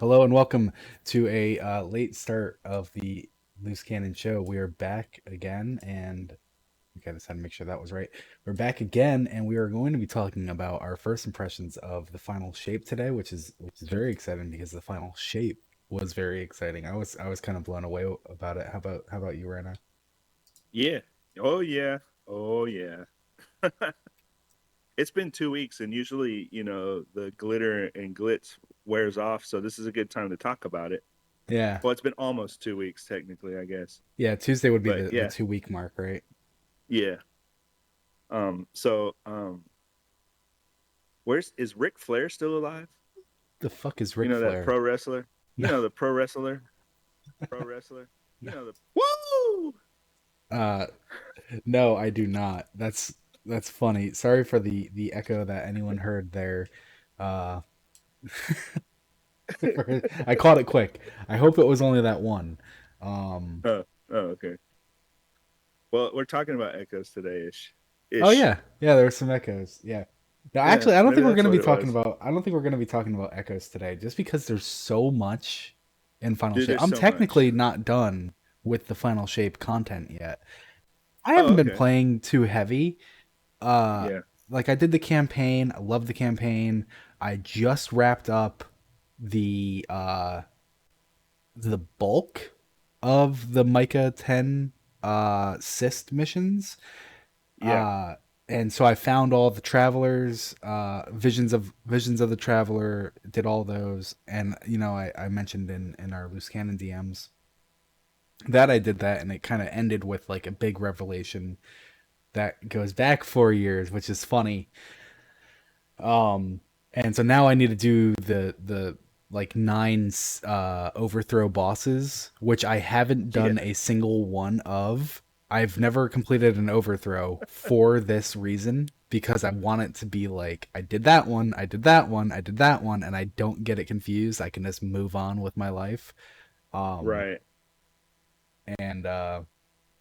Hello and welcome to a late start of the Loose Cannon show. We are back again, and okay, I just had to make sure that was right. We're back again, and we are going to be talking about our first impressions of the final shape today, which is very exciting because the final shape was very exciting. I was kind of blown away about it. How about you, Rana? Yeah. Oh yeah. Oh yeah. It's been 2 weeks, and usually, the glitter and glitz wears off, so this is a good time to talk about it. Yeah, Well, it's been almost 2 weeks technically, I guess. yeah. Tuesday would be But the yeah, 2 week mark, right? yeah. Where's is Ric Flair still alive? The fuck is You Ric know that Flair? pro wrestler? You No. know the pro wrestler? Pro wrestler? You know the Woo! Uh, no, I do not. That's funny. Sorry for the echo that anyone heard there. Uh, I caught it quick. I hope it was only that one. Um, Oh, oh, okay. Well, we're talking about echoes today ish. oh Ish. yeah, yeah. There were some echoes. Yeah. No, Yeah, actually, I don't maybe think we're that's gonna what be it talking was. about. I don't think we're gonna be talking about echoes today, just because there's so much in Final Dude, Shape. there's I'm so much. technically not done with the Final Shape content yet. I Oh, haven't been okay. playing too heavy. Uh, Yeah. like I did the campaign. I love the campaign. I just wrapped up the uh the bulk of the Micah 10 cyst missions. Yeah. Uh and so I found all the travelers, visions of the traveler, did all those, and I mentioned in our loose cannon DMs that I did that, and it kind of ended with like a big revelation that goes back 4 years, which is funny. Um, and so now I need to do the like nine overthrow bosses, which I haven't done Yeah. a single one of. I've never completed an overthrow for this reason because I want it to be like I did that one, I did that one, I did that one, and I don't get it confused. I can just move on with my life. Um, Right. and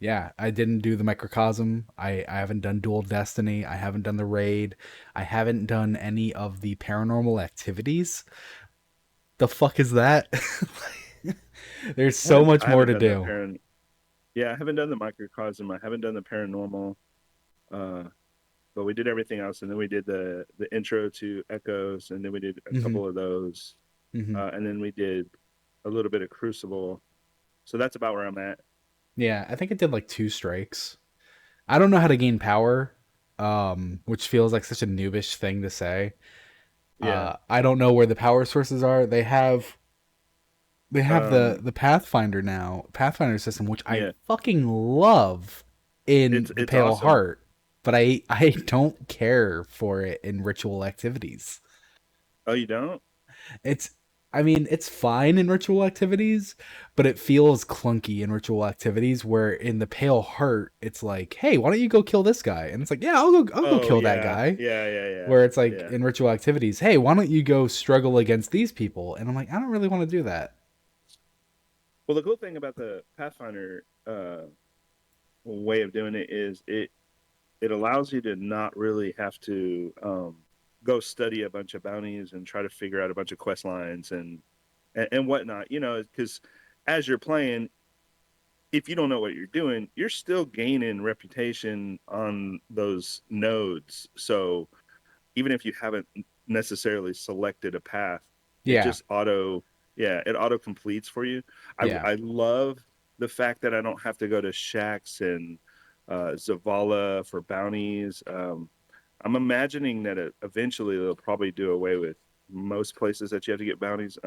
Yeah, I didn't do the microcosm. I haven't done dual destiny. I haven't done the raid. I haven't done any of the paranormal activities. The fuck is that? There's so much I more haven't to done the do. yeah, I haven't done the microcosm. I haven't done the paranormal. Uh, but we did everything else, and then we did the intro to Echoes, and then we did a Hmm. couple of those, Hmm. and then we did a little bit of Crucible. So that's about where I'm at. Yeah, I think I did like two strikes. I don't know how to gain power, which feels like such a noobish thing to say. Yeah. I don't know where the power sources are. They have the Um. the Pathfinder now, Pathfinder system, which I Yeah. fucking love in the It's Pale awesome. Heart, but I don't care for it in ritual activities. Oh, you don't? It's I mean, it's fine in ritual activities, but it feels clunky in ritual activities where in the Pale Heart, it's like, "Hey, why don't you go kill this guy?" And it's like, "Yeah, I'll go Oh kill that yeah. guy." Yeah. Yeah. Yeah. Where it's like Yeah. in ritual activities, "Hey, why don't you go struggle against these people?" And I'm like, "I don't really want to do that." Well, the cool thing about the Pathfinder way of doing it is it allows you to not really have to go study a bunch of bounties and try to figure out a bunch of quest lines and whatnot. Because as you're playing, if you don't know what you're doing, you're still gaining reputation on those nodes. So even if you haven't necessarily selected a path, it Yeah. just it auto completes for you. Yeah. I love the fact that I don't have to go to Shaxx and Zavala for bounties. I'm imagining that eventually they'll probably do away with most places that you have to get bounties.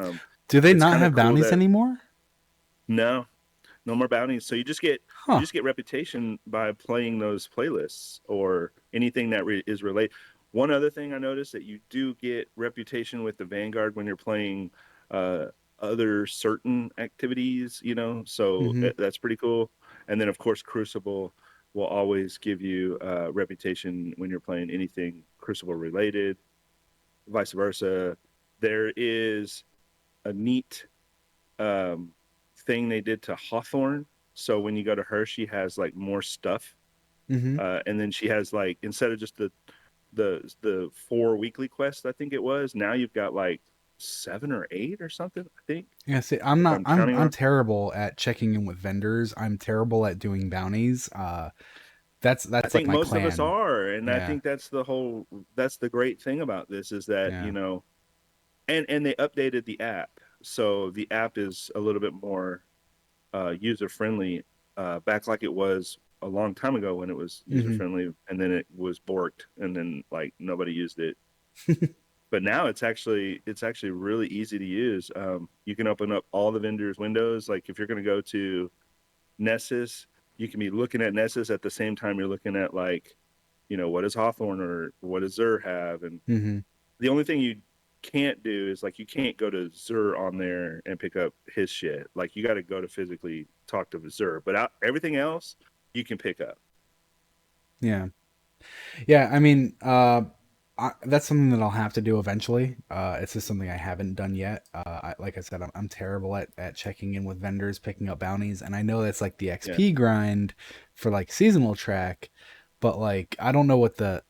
Do they It's not kind of have cool bounties that anymore? no, no more bounties. So you Huh. just get reputation by playing those playlists or anything that is related. One other thing I noticed that you do get reputation with the Vanguard when you're playing uh, other certain activities, so Hmm. that's pretty cool. And then of course Crucible will always give you reputation when you're playing anything Crucible related, vice versa. There is a neat um, thing they did to Hawthorne. So when you go to her, she has like more stuff, Hmm. and then she has like instead of just the four weekly quests, I think it was. Now you've got like 7 or 8 or something, I think, Yeah, see, I'm if not. I'm I'm counting I'm right. terrible at checking in with vendors. I'm terrible at doing bounties. I That's like think my most of us clan. are, and I Yeah, think that's the great thing about this is that, yeah. and they updated the app. So the app is a little bit more user friendly, back like it was a long time ago when it was user Hmm. friendly, and then it was borked, and then like nobody used it. But now it's actually really easy to use. You can open up all the vendors' windows. Like if you're going to go to Nessus, you can be looking at Nessus at the same time you're looking at like, what does Hawthorne or what does Zur have, and Hmm. the only thing you can't do is like you can't go to Zur on there and pick up his shit. Like you got to go to physically talk to Zur, but everything else you can pick up. Yeah. Yeah, I mean, that's something that I'll have to do eventually. It's just something I haven't done yet. Like I said, I'm terrible at checking in with vendors, picking up bounties, and I know that's like the Yeah. XP grind for like seasonal track, but like I don't know what the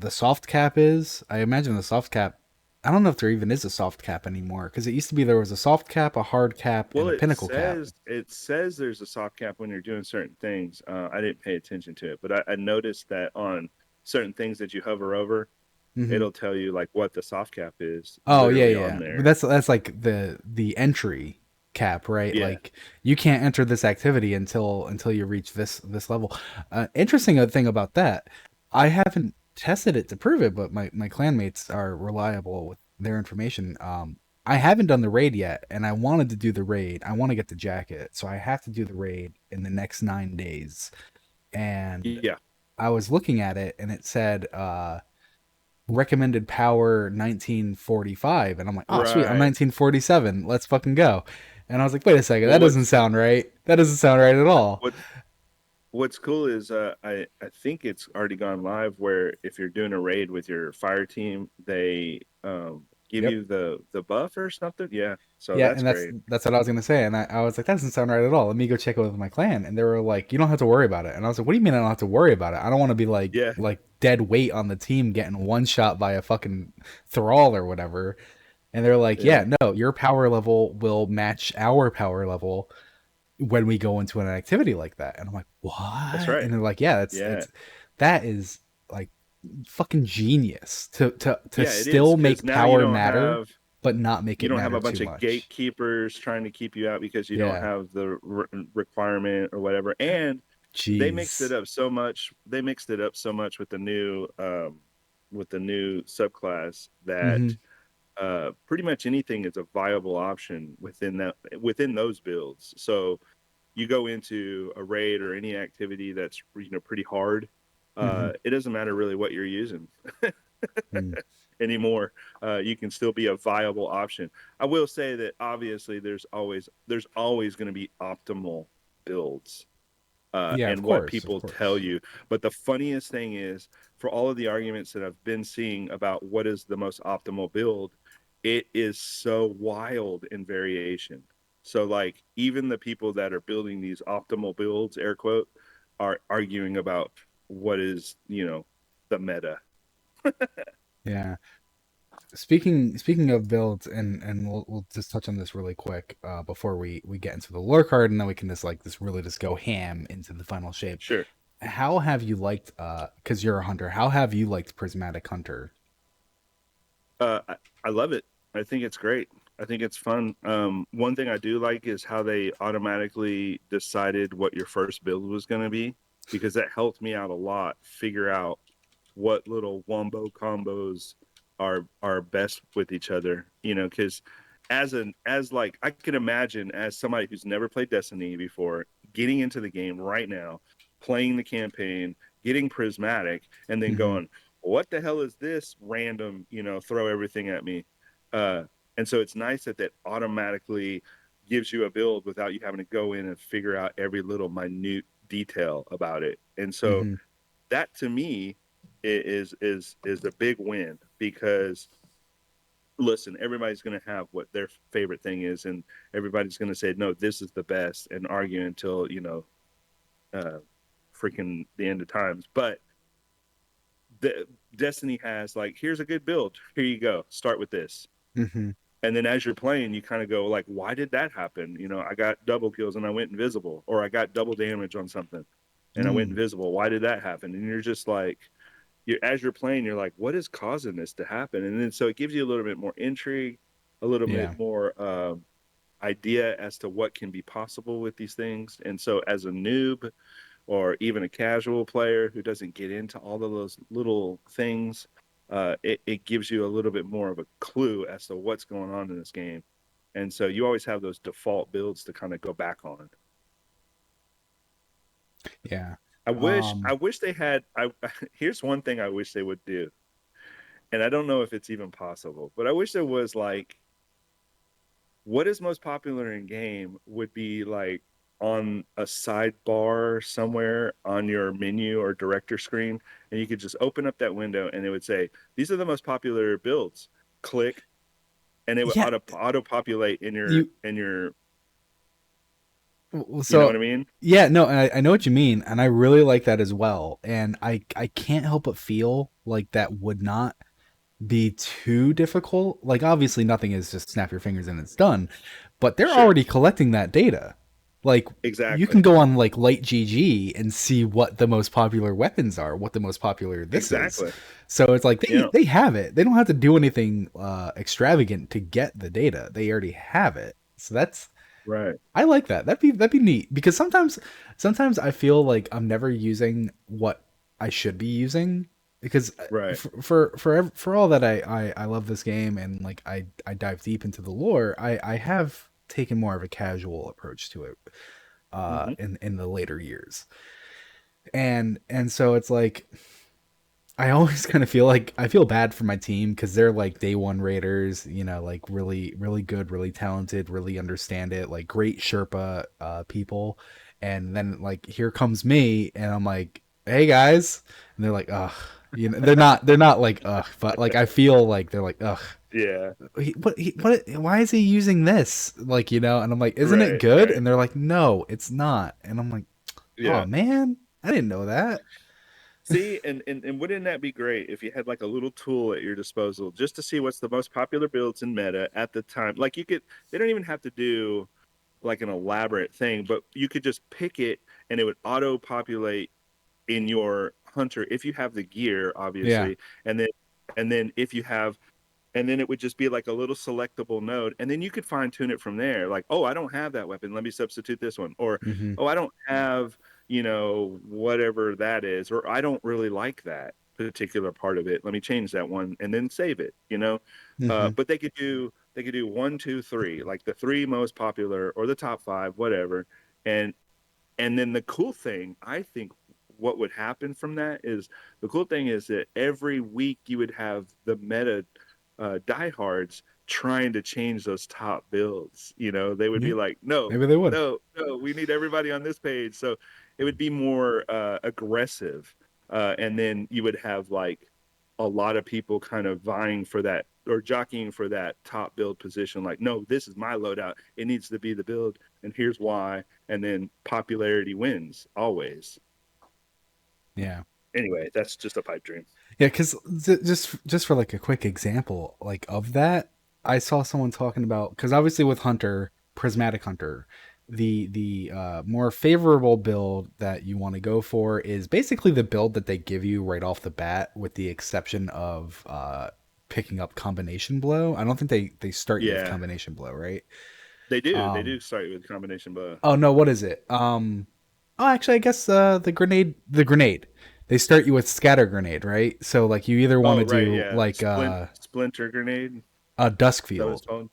soft cap is. I imagine the soft cap. I don't know if there even is a soft cap anymore because it used to be there was a soft cap, a hard cap, and Well, a it pinnacle cap. says it says there's a soft cap when you're doing certain things. I didn't pay attention to it, but I noticed that on certain things that you hover over, Hmm. it'll tell you like what the soft cap is Oh yeah, literally yeah, on yeah. But there. that's like the entry cap, right? Yeah. Like you can't enter this activity until you reach this level. Interesting thing about that, I haven't tested it to prove it, but my clanmates are reliable with their information. I haven't done the raid yet, and I wanted to do the raid. I want to get the jacket, so I have to do the raid in the next 9 days. And Yeah. I was looking at it, and it said recommended power 1945, and I'm like, oh sweet, I'm Right. 1947, let's fucking go. And I was like, wait a second, Well, that doesn't sound right, that doesn't sound right at all. what's what's cool is I think it's already gone live where if you're doing a raid with your fire team, they give Yep. you the buff or something. Yeah. So Yeah, that's and that's great. that's what I was gonna say, and I was like, that doesn't sound right at all, let me go check it with my clan. And they were like, you don't have to worry about it. And I was like, what do you mean I don't have to worry about it? I don't want to be Yeah. like dead weight on the team getting one shot by a fucking thrall or whatever. And they're like, Yeah. yeah, no, your power level will match our power level when we go into an activity like that. And I'm like, That's what? And right. they're like, yeah, Yeah. that is like fucking genius to Yeah, it is still because make now you power don't matter, have but not make you it don't have matter a too bunch of much. gatekeepers trying to keep you out because you don't Yeah. have the requirement or whatever. And they mixed it Jeez. up so much. They mixed it up so much with the new subclass that Mm-hmm. pretty much anything is a viable option within those builds. So you go into a raid or any activity that's pretty hard. Mm-hmm. It doesn't matter really what you're using Mm. anymore. You can still be a viable option. I will say that obviously there's always going to be optimal builds, Yeah, of and what course, of people tell course. you. But the funniest thing is, for all of the arguments that I've been seeing about what is the most optimal build, it is so wild in variation. So, like, even the people that are building these optimal builds, air quote, are arguing about what is, the meta. Yeah. Speaking of builds, and we'll just touch on this really quick before we get into the lore card, and then we can just really just go ham into the final shape. Sure. How have you liked because you're a hunter, how have you liked Prismatic Hunter? I love it. I think it's great. I think it's fun. One thing I do like is how they automatically decided what your first build was going to be, because that helped me out a lot figure out what little wombo combos are best with each other. Because as like I can imagine as somebody who's never played Destiny before, getting into the game right now, playing the campaign, getting prismatic, and then Mm-hmm. going, what the hell is this random, throw everything at me. Uh, and so it's nice that that automatically gives you a build without you having to go in and figure out every little minute detail about it. And so Mm-hmm. that to me is a big win, because listen, everybody's going to have what their favorite thing is, and everybody's going to say no, this is the best, and argue until uh freaking the end of times. But the Destiny has like, here's a good build, here you go, start with this. Mm-hmm. And then as you're playing, you kind of go like, why did that happen? You know, I got double kills and I went invisible, or I got double damage on something and I went Mm, invisible. Why did that happen? And you're just like, as you're playing, you're like, what is causing this to happen? And then so it gives you a little bit more intrigue, a little bit yeah. more idea as to what can be possible with these things. And so as a noob or even a casual player who doesn't get into all of those little things, it gives you a little bit more of a clue as to what's going on in this game. And so you always have those default builds to kind of go back on. Yeah. I Um, wish they had here's one thing I wish they would do. And I don't know if it's even possible, but I wish there was like what is most popular in game would be like on a sidebar somewhere on your menu or director screen, and you could just open up that window and it would say, these are the most popular builds. Click, and it would yeah. auto populate in You your you know what so I mean? yeah, no, I know what you mean, and I really like that as well. And I can't help but feel like that would not be too difficult. Like obviously nothing is just snap your fingers and it's done, but they're Sure. already collecting that data. Like you can Exactly. go on like Light GG and see what the most popular weapons are, what the most popular this is. Exactly. So it's like Yeah. they have it. They don't have to do anything extravagant to get the data. They already have it. So that's Right. I like that. That'd be neat because sometimes I feel like I'm never using what I should be using because Right. for all that I love this game and like I dive deep into the lore, I have taken more of a casual approach to it Hmm. in the later years. And so it's like I always kind of feel like I feel bad for my team because they're like day one raiders, you know, like really good, really talented, really understand it, like great Sherpa people, and then like here comes me, and I'm like, hey guys, and they're like, ugh, you know, they're not like ugh, but like I feel like they're like ugh, Yeah. why is he using this, like you know, and I'm like, isn't it Right. good? Right. And they're like, no, it's not, and I'm like, oh Yeah. man, I didn't know that. See, and wouldn't that be great if you had like a little tool at your disposal just to see what's the most popular builds in meta at the time? Like you could, they don't even have to do like an elaborate thing, but you could just pick it and it would auto populate in your hunter if you have the gear, Yeah. obviously, and then if you have and then it would just be like a little selectable node and then you could fine tune it from there like oh I don't have that weapon, let me substitute this one, or Hmm. oh I don't have whatever that is, or I don't really like that particular part of it, let me change that one and then save it, Hmm. but they could do one two three, like the three most popular or the top five whatever. And and then the cool thing, I think, what would happen from that is the cool thing is that every week you would have the meta diehards trying to change those top builds. They would Yeah. be like, no, Maybe they would. no, no, we need everybody on this page. So it would be more aggressive. And then you would have like a lot of people kind of vying for that or jockeying for that top build position. Like, no, this is my loadout. It needs to be the build. And here's why. And then popularity wins always. Yeah. Anyway, that's just a pipe dream. Yeah, because just for like a quick example, like of that, I saw someone talking about because obviously with Hunter, Prismatic Hunter, the more favorable build that you want to go for is basically the build that they give you right off the bat, with the exception of picking up combination blow. I don't think they start you with Yeah, combination blow, right? they do. They Um, do start with combination bow. Oh no, what is it? Oh, actually, I guess the grenade. They start you with scatter grenade, right? So like you either want Oh, to right. do Yeah. like Splinter grenade. Is a dusk that what it's field. called?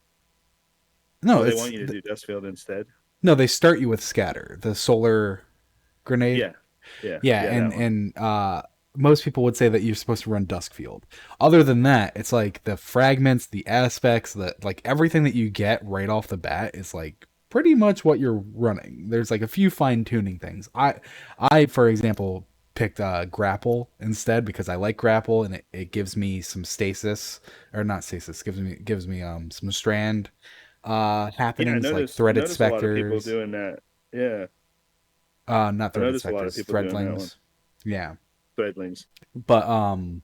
No, Oh, they want you to do Dustfield instead? no. They start you with scatter, the solar grenade. Yeah. Yeah. Yeah, Yeah. and That one. and most people would say that you're supposed to run Duskfield. Other than that, it's like the fragments, the aspects, the like everything that you get right off the bat is like pretty much what you're running. There's like a few fine tuning things. I for example picked grapple instead because I like grapple and it gives me some stasis, or not stasis, gives me some strand Yeah. I happenings like noticed. I threaded noticed a lot of people specters. doing that. Yeah. Not I threaded noticed a lot of specters, people doing that one. threadlings. Yeah. Threadlings. But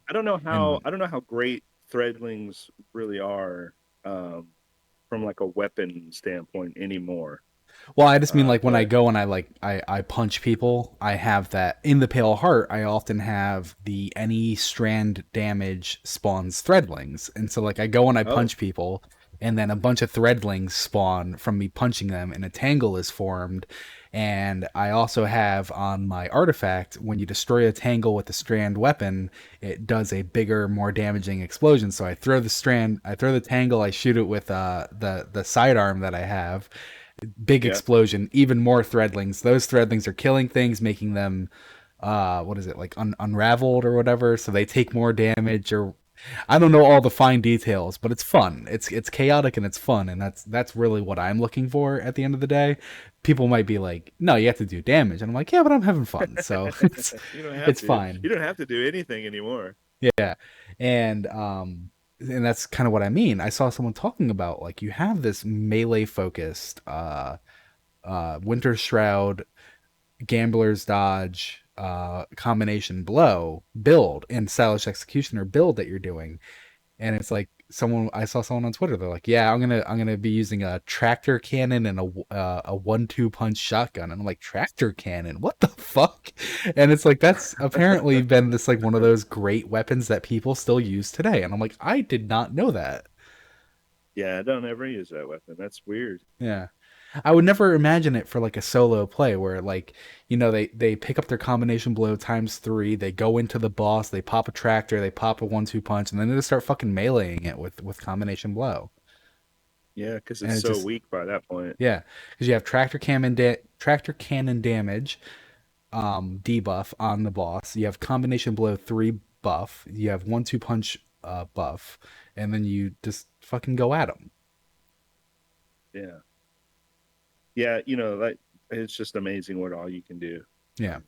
I don't know how. and I don't know how great threadlings really are. Um, from like a weapon standpoint anymore. Well, I just mean like when I But go and I punch people, I have that in the Pale Heart. I often have the any strand damage spawns threadlings, and so like I go and I oh punch people, and then a bunch of threadlings spawn from me punching them, and a tangle is formed. And I also have on my artifact, when you destroy a tangle with the strand weapon, it does a bigger, more damaging explosion. So I throw the strand, I throw the tangle, I shoot it with the sidearm that I have, big yeah, explosion, even more threadlings. Those threadlings are killing things, making them what is it, like unraveled or whatever, so they take more damage. Or I don't know all the fine details, but it's fun. It's chaotic and it's fun, and that's really what I'm looking for at the end of the day. People might be like, no, you have to do damage, and I'm like, yeah, but I'm having fun, so you don't have it's to. fine. You don't have to do anything anymore. Yeah. And and that's kind of what I mean. I saw someone talking about like you have this melee focused Winter Shroud, Gambler's Dodge, combination blow build and Stylish Executioner build that you're doing. And it's like someone I saw someone on Twitter. They're like, "Yeah, I'm gonna be using a tractor cannon and a 1-2 punch shotgun." And I'm like, "Tractor cannon? What the fuck?" And it's like that's apparently been this like one of those great weapons that people still use today. And I'm like, I did not know that. Yeah, I don't ever use that weapon. That's weird. Yeah. I would never imagine it for like a solo play where like, they pick up their combination blow times three, they go into the boss, they pop a tractor, they pop a 1-2 punch, and then they just start fucking meleeing it with combination blow. Yeah, because And it's it so just weak by that point. yeah, because you have tractor cannon damage debuff on the boss. You have combination blow 3 buff. You have 1-2 punch buff, and then you just fucking go at them. Yeah. Yeah, like it's just amazing what all you can do. Yeah.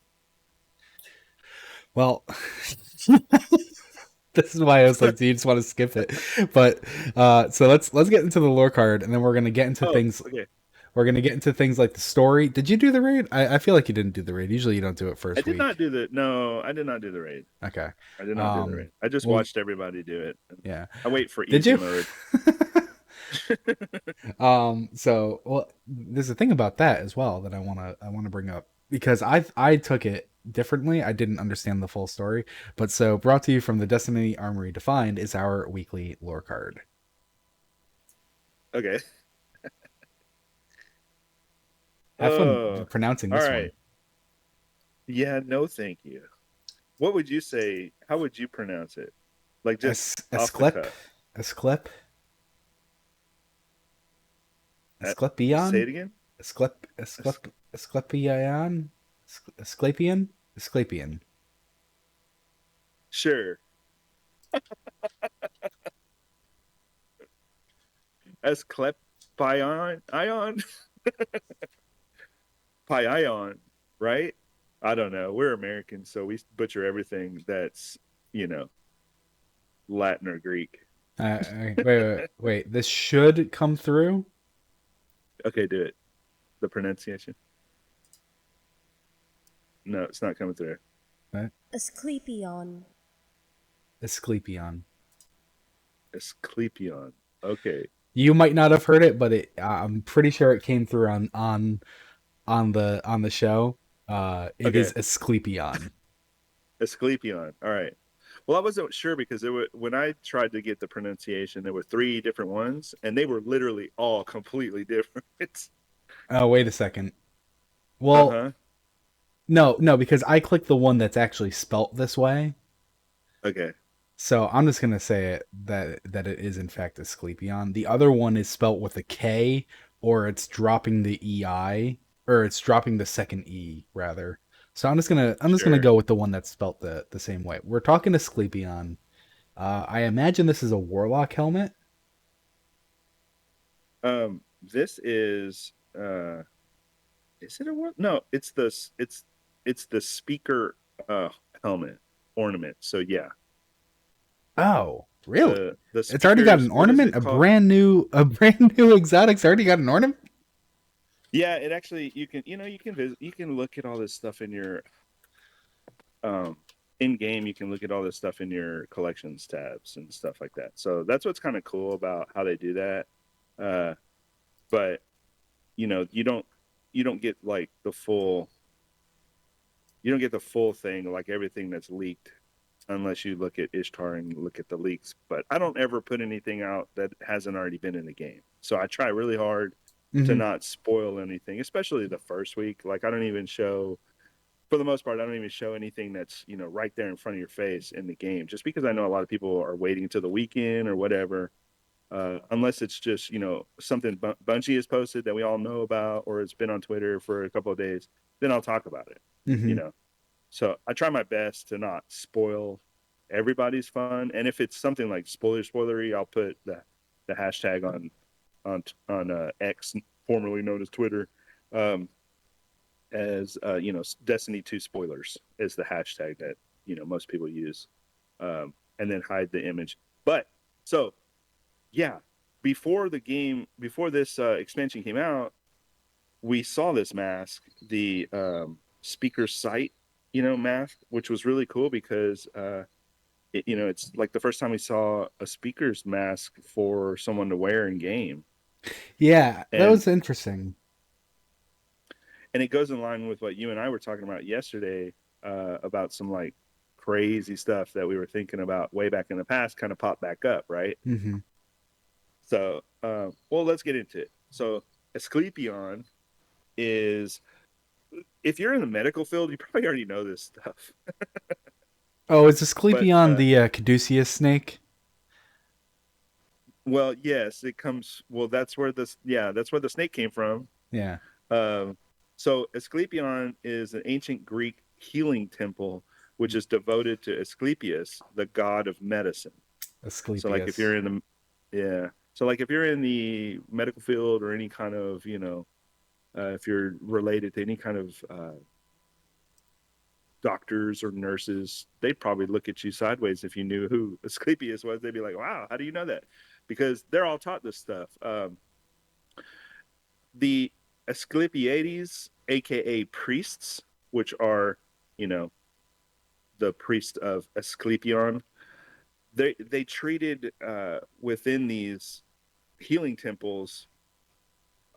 Well, this is why I was like, do you just want to skip it? But so let's get into the lore card, and then we're gonna get into Oh, things. okay. We're gonna get into things like the story. Did you do the raid? I feel like you didn't do the raid. Usually you don't do it I first did not week. do the no, I did not do the raid. Okay. I did not do the Um. raid. I just Well, watched everybody do it. yeah. I wait for Did easy you? mode. So well, there's a thing about that as well that I wanna bring up because I took it differently. I didn't understand the full story, but so brought to you from the Destiny Armory Defined is our weekly lore card. Okay. Have fun Oh, pronouncing all this one. right. Yeah, no, thank you. What would you say? How would you pronounce it? Like just off the Asclep, cuff. Asclep, Uh, say Asclepion, it again. As- Asclepion, Asclepian, Asclepian. Sure. Asclepion, ion, pion, right? I don't know. We're Americans, so we butcher everything that's you know Latin or Greek. Wait. This should come through. Okay, do it. The pronunciation. No, it's not coming through. What? Asclepion. Asclepion. Asclepion. Okay, You might not have heard it, but I'm pretty sure it came through on the show. It okay. is Asclepion. Asclepion. All right. Well, I wasn't sure because when I tried to get the pronunciation, there were three different ones, and they were literally all completely different. Oh, wait a second. Uh Well, huh. no, because I clicked the one that's actually spelt this way. Okay. So I'm just gonna say it that it is in fact Asclepion. The other one is spelt with a K, or it's dropping the EI, or it's dropping the second E rather. So I'm just gonna Sure. go with the one that's spelt the same way. We're talking Asclepion. I imagine this is a warlock helmet. This is it a what? No, it's the speaker uh helmet ornament. So yeah, Oh, really? the It's already got an speakers. What is ornament. it A called? brand new exotic's already got an ornament. Yeah, it actually you can visit, you can look at all this stuff in your um in game. You can look at all this stuff in your collections tabs and stuff like that. So that's what's kind of cool about how they do that. Uh, but you don't get like the full you don't get the full thing, like everything that's leaked, unless you look at Ishtar and look at the leaks. But I don't ever put anything out that hasn't already been in the game. So I try really hard to Hmm. not spoil anything, especially the first week. Like I don't even show, for the most part, I don't even show anything that's, right there in front of your face in the game, just because I know a lot of people are waiting until the weekend or whatever. Unless it's just, something Bungie has posted that we all know about, or it's been on Twitter for a couple of days, then I'll talk about it, you Hmm. know. So I try my best to not spoil everybody's fun. And if it's something like spoilery, I'll put the hashtag on X, formerly known as Twitter, um, as Destiny 2 spoilers is the hashtag that most people use, and then hide the image. But so yeah, before this expansion came out, we saw this mask, the speaker sight, mask, which was really cool because it's like the first time we saw a speaker's mask for someone to wear in game, Yeah, that and was interesting. it goes in line with what you and I were talking about yesterday, about some like crazy stuff that we were thinking about way back in the past, kind of popped back up, right? Hmm. So, well, let's get into it. So, Asclepion is, if you're in the medical field, you probably already know this stuff. Oh, is But Asclepion the Caduceus snake? well, yes, it comes. Well, that's where the snake came from. Yeah, Um, so Asclepion is an ancient Greek healing temple which is devoted to Asclepius, the god of medicine. So, like, if Asclepius. you're in the yeah, so like if you're in the medical field or any kind of if you're related to any kind of doctors or nurses, they'd probably look at you sideways if you knew who Asclepius was. They'd be like, "Wow, how do you know that?" Because they're all taught this stuff. The Asclepiades, aka priests, which are, you know, the priest of Asclepion, they treated within these healing temples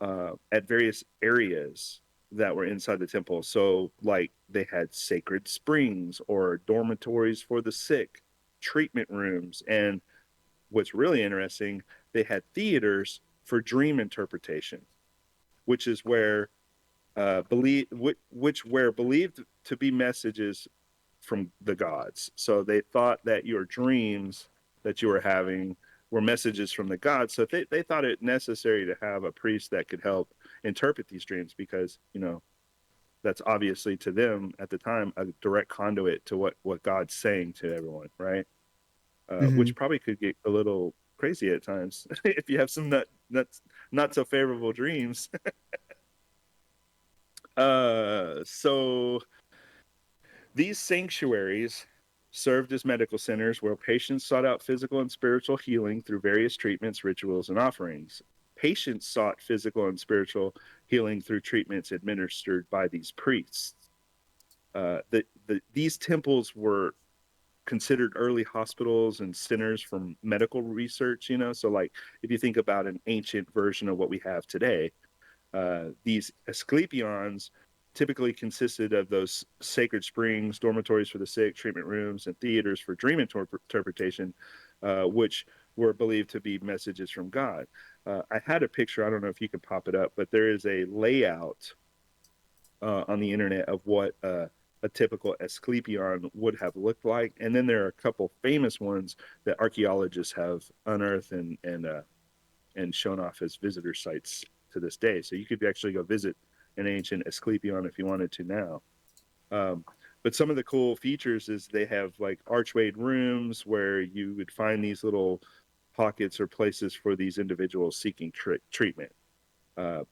at various areas that were inside the temple. So, like, they had sacred springs or dormitories for the sick, treatment rooms, and what's really interesting, they had theaters for dream interpretation, which is where which were believed to be messages from the gods. So they thought that your dreams that you were having were messages from the gods. So they thought it necessary to have a priest that could help interpret these dreams because, that's obviously to them at the time a direct conduit to what God's saying to everyone, right? Hmm. Which probably could get a little crazy at times if you have some not so favorable dreams. So these sanctuaries served as medical centers where patients sought out physical and spiritual healing through various treatments, rituals, and offerings. Patients sought physical and spiritual healing through treatments administered by these priests. These temples were considered early hospitals and centers for medical research. So, like, if you think about an ancient version of what we have today, these Asclepions typically consisted of those sacred springs, dormitories for the sick, treatment rooms, and theaters for dream interpretation, which were believed to be messages from God. I had a picture, I don't know if you can pop it up, but there is a layout on the internet of what a typical Asclepion would have looked like. And then there are a couple famous ones that archaeologists have unearthed and shown off as visitor sites to this day. So you could actually go visit an ancient Asclepion if you wanted to now. Um, but some of the cool features is they have like archwayed rooms where you would find these little pockets or places for these individuals seeking treatment. Uh,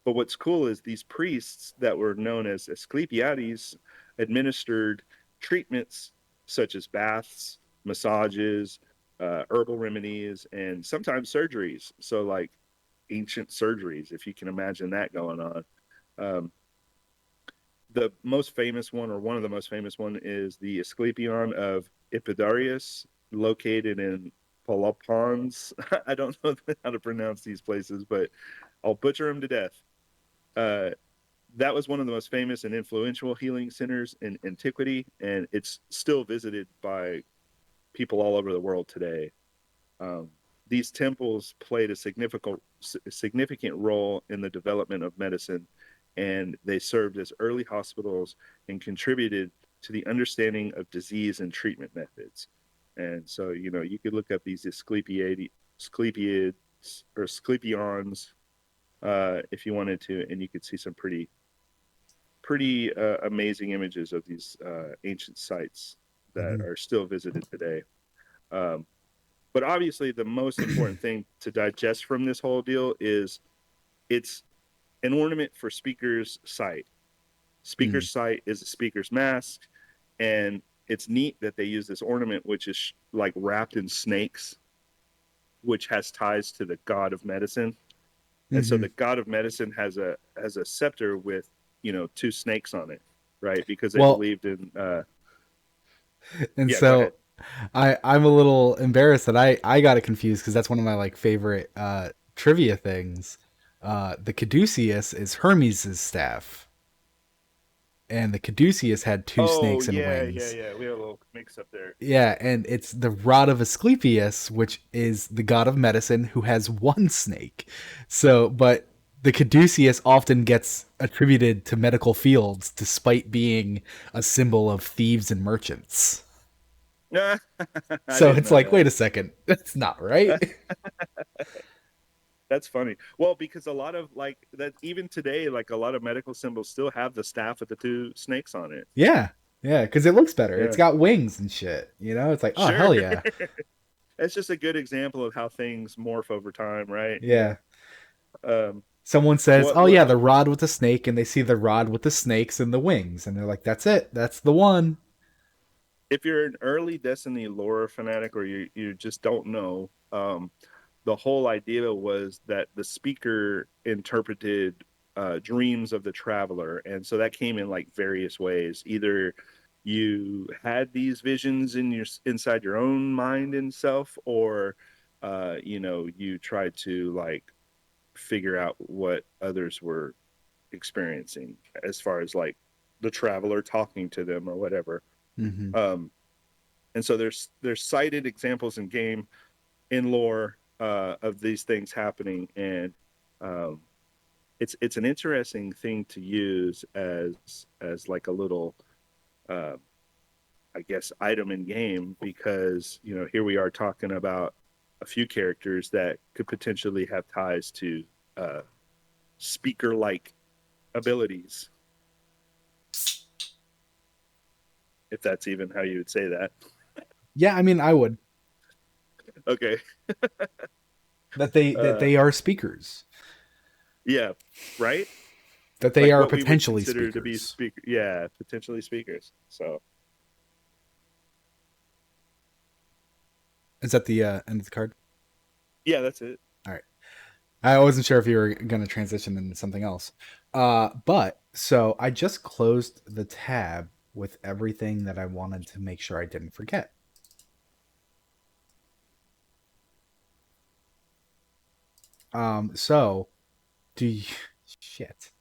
but what's cool is these priests that were known as Asclepiades administered treatments such as baths, massages, herbal remedies, and sometimes surgeries. So, like ancient surgeries, if you can imagine that going on. Um, the most famous one, or one of the most famous one, is the Asclepion of Epidaurus, located in Pelopons. I don't know how to pronounce these places, but I'll butcher them to death. Uh, that was one of the most famous and influential healing centers in antiquity, and it's still visited by people all over the world today. Um, these temples played a significant role in the development of medicine, and they served as early hospitals and contributed to the understanding of disease and treatment methods. And so, you could look up these Asclepiids or Asclepions if you wanted to, and you could see some pretty amazing images of these ancient sites that Mm-hmm. are still visited today. Um, but obviously, the most important thing to digest from this whole deal is it's an ornament for speaker's sight. Mm. Speaker's sight is a speaker's mask, and it's neat that they use this ornament, which is like wrapped in snakes, which has ties to the god of medicine. And so Mm-hmm. the god of medicine has a scepter with two snakes on it, right? Because they Well, believed in. and Yeah, go ahead. so I'm a little embarrassed that I got it confused because that's one of my like favorite trivia things. The Caduceus is Hermes' staff, and the Caduceus had two Oh snakes and yeah, yeah, wings. yeah. We have a little mix up there. Yeah, and it's the Rod of Asclepius, which is the god of medicine, who has one snake. So, but the Caduceus often gets attributed to medical fields despite being a symbol of thieves and merchants. I So didn't it's know like, that. wait a second, that's not right. That's funny. Well, because a lot of like that even today, like a lot of medical symbols still have the staff with the two snakes on it. Yeah, yeah, because it looks better. It's Yeah, got wings and shit. You know, it's like, oh sure. hell yeah, It's just a good example of how things morph over time, right? Yeah. yeah. Um, Someone says, what oh what yeah, the rod with the snake, and they see the rod with the snakes and the wings, and they're like, that's it, that's the one. if you're an early Destiny lore fanatic or you just don't know, the whole idea was that the speaker interpreted dreams of the traveler, and so that came in like various ways. Either you had these visions inside your own mind and self, or you tried to like figure out what others were experiencing as far as like the traveler talking to them or whatever. Mm-hmm. Um, and so there's cited examples in game in lore of these things happening, and um, it's an interesting thing to use as like a little uh, I guess item in game, because here we are talking about a few characters that could potentially have ties to uh, speaker like abilities, if that's even how you would say that. Yeah, I mean, I would Okay. that uh, they are speakers, yeah, right, that they like are what we would potentially consider to be speakers. yeah, potentially speakers. So Is that the end of the card? yeah, that's it. All right. I wasn't sure if you were going to transition into something else. But so I just closed the tab with everything that I wanted to make sure I didn't forget. So do you, shit.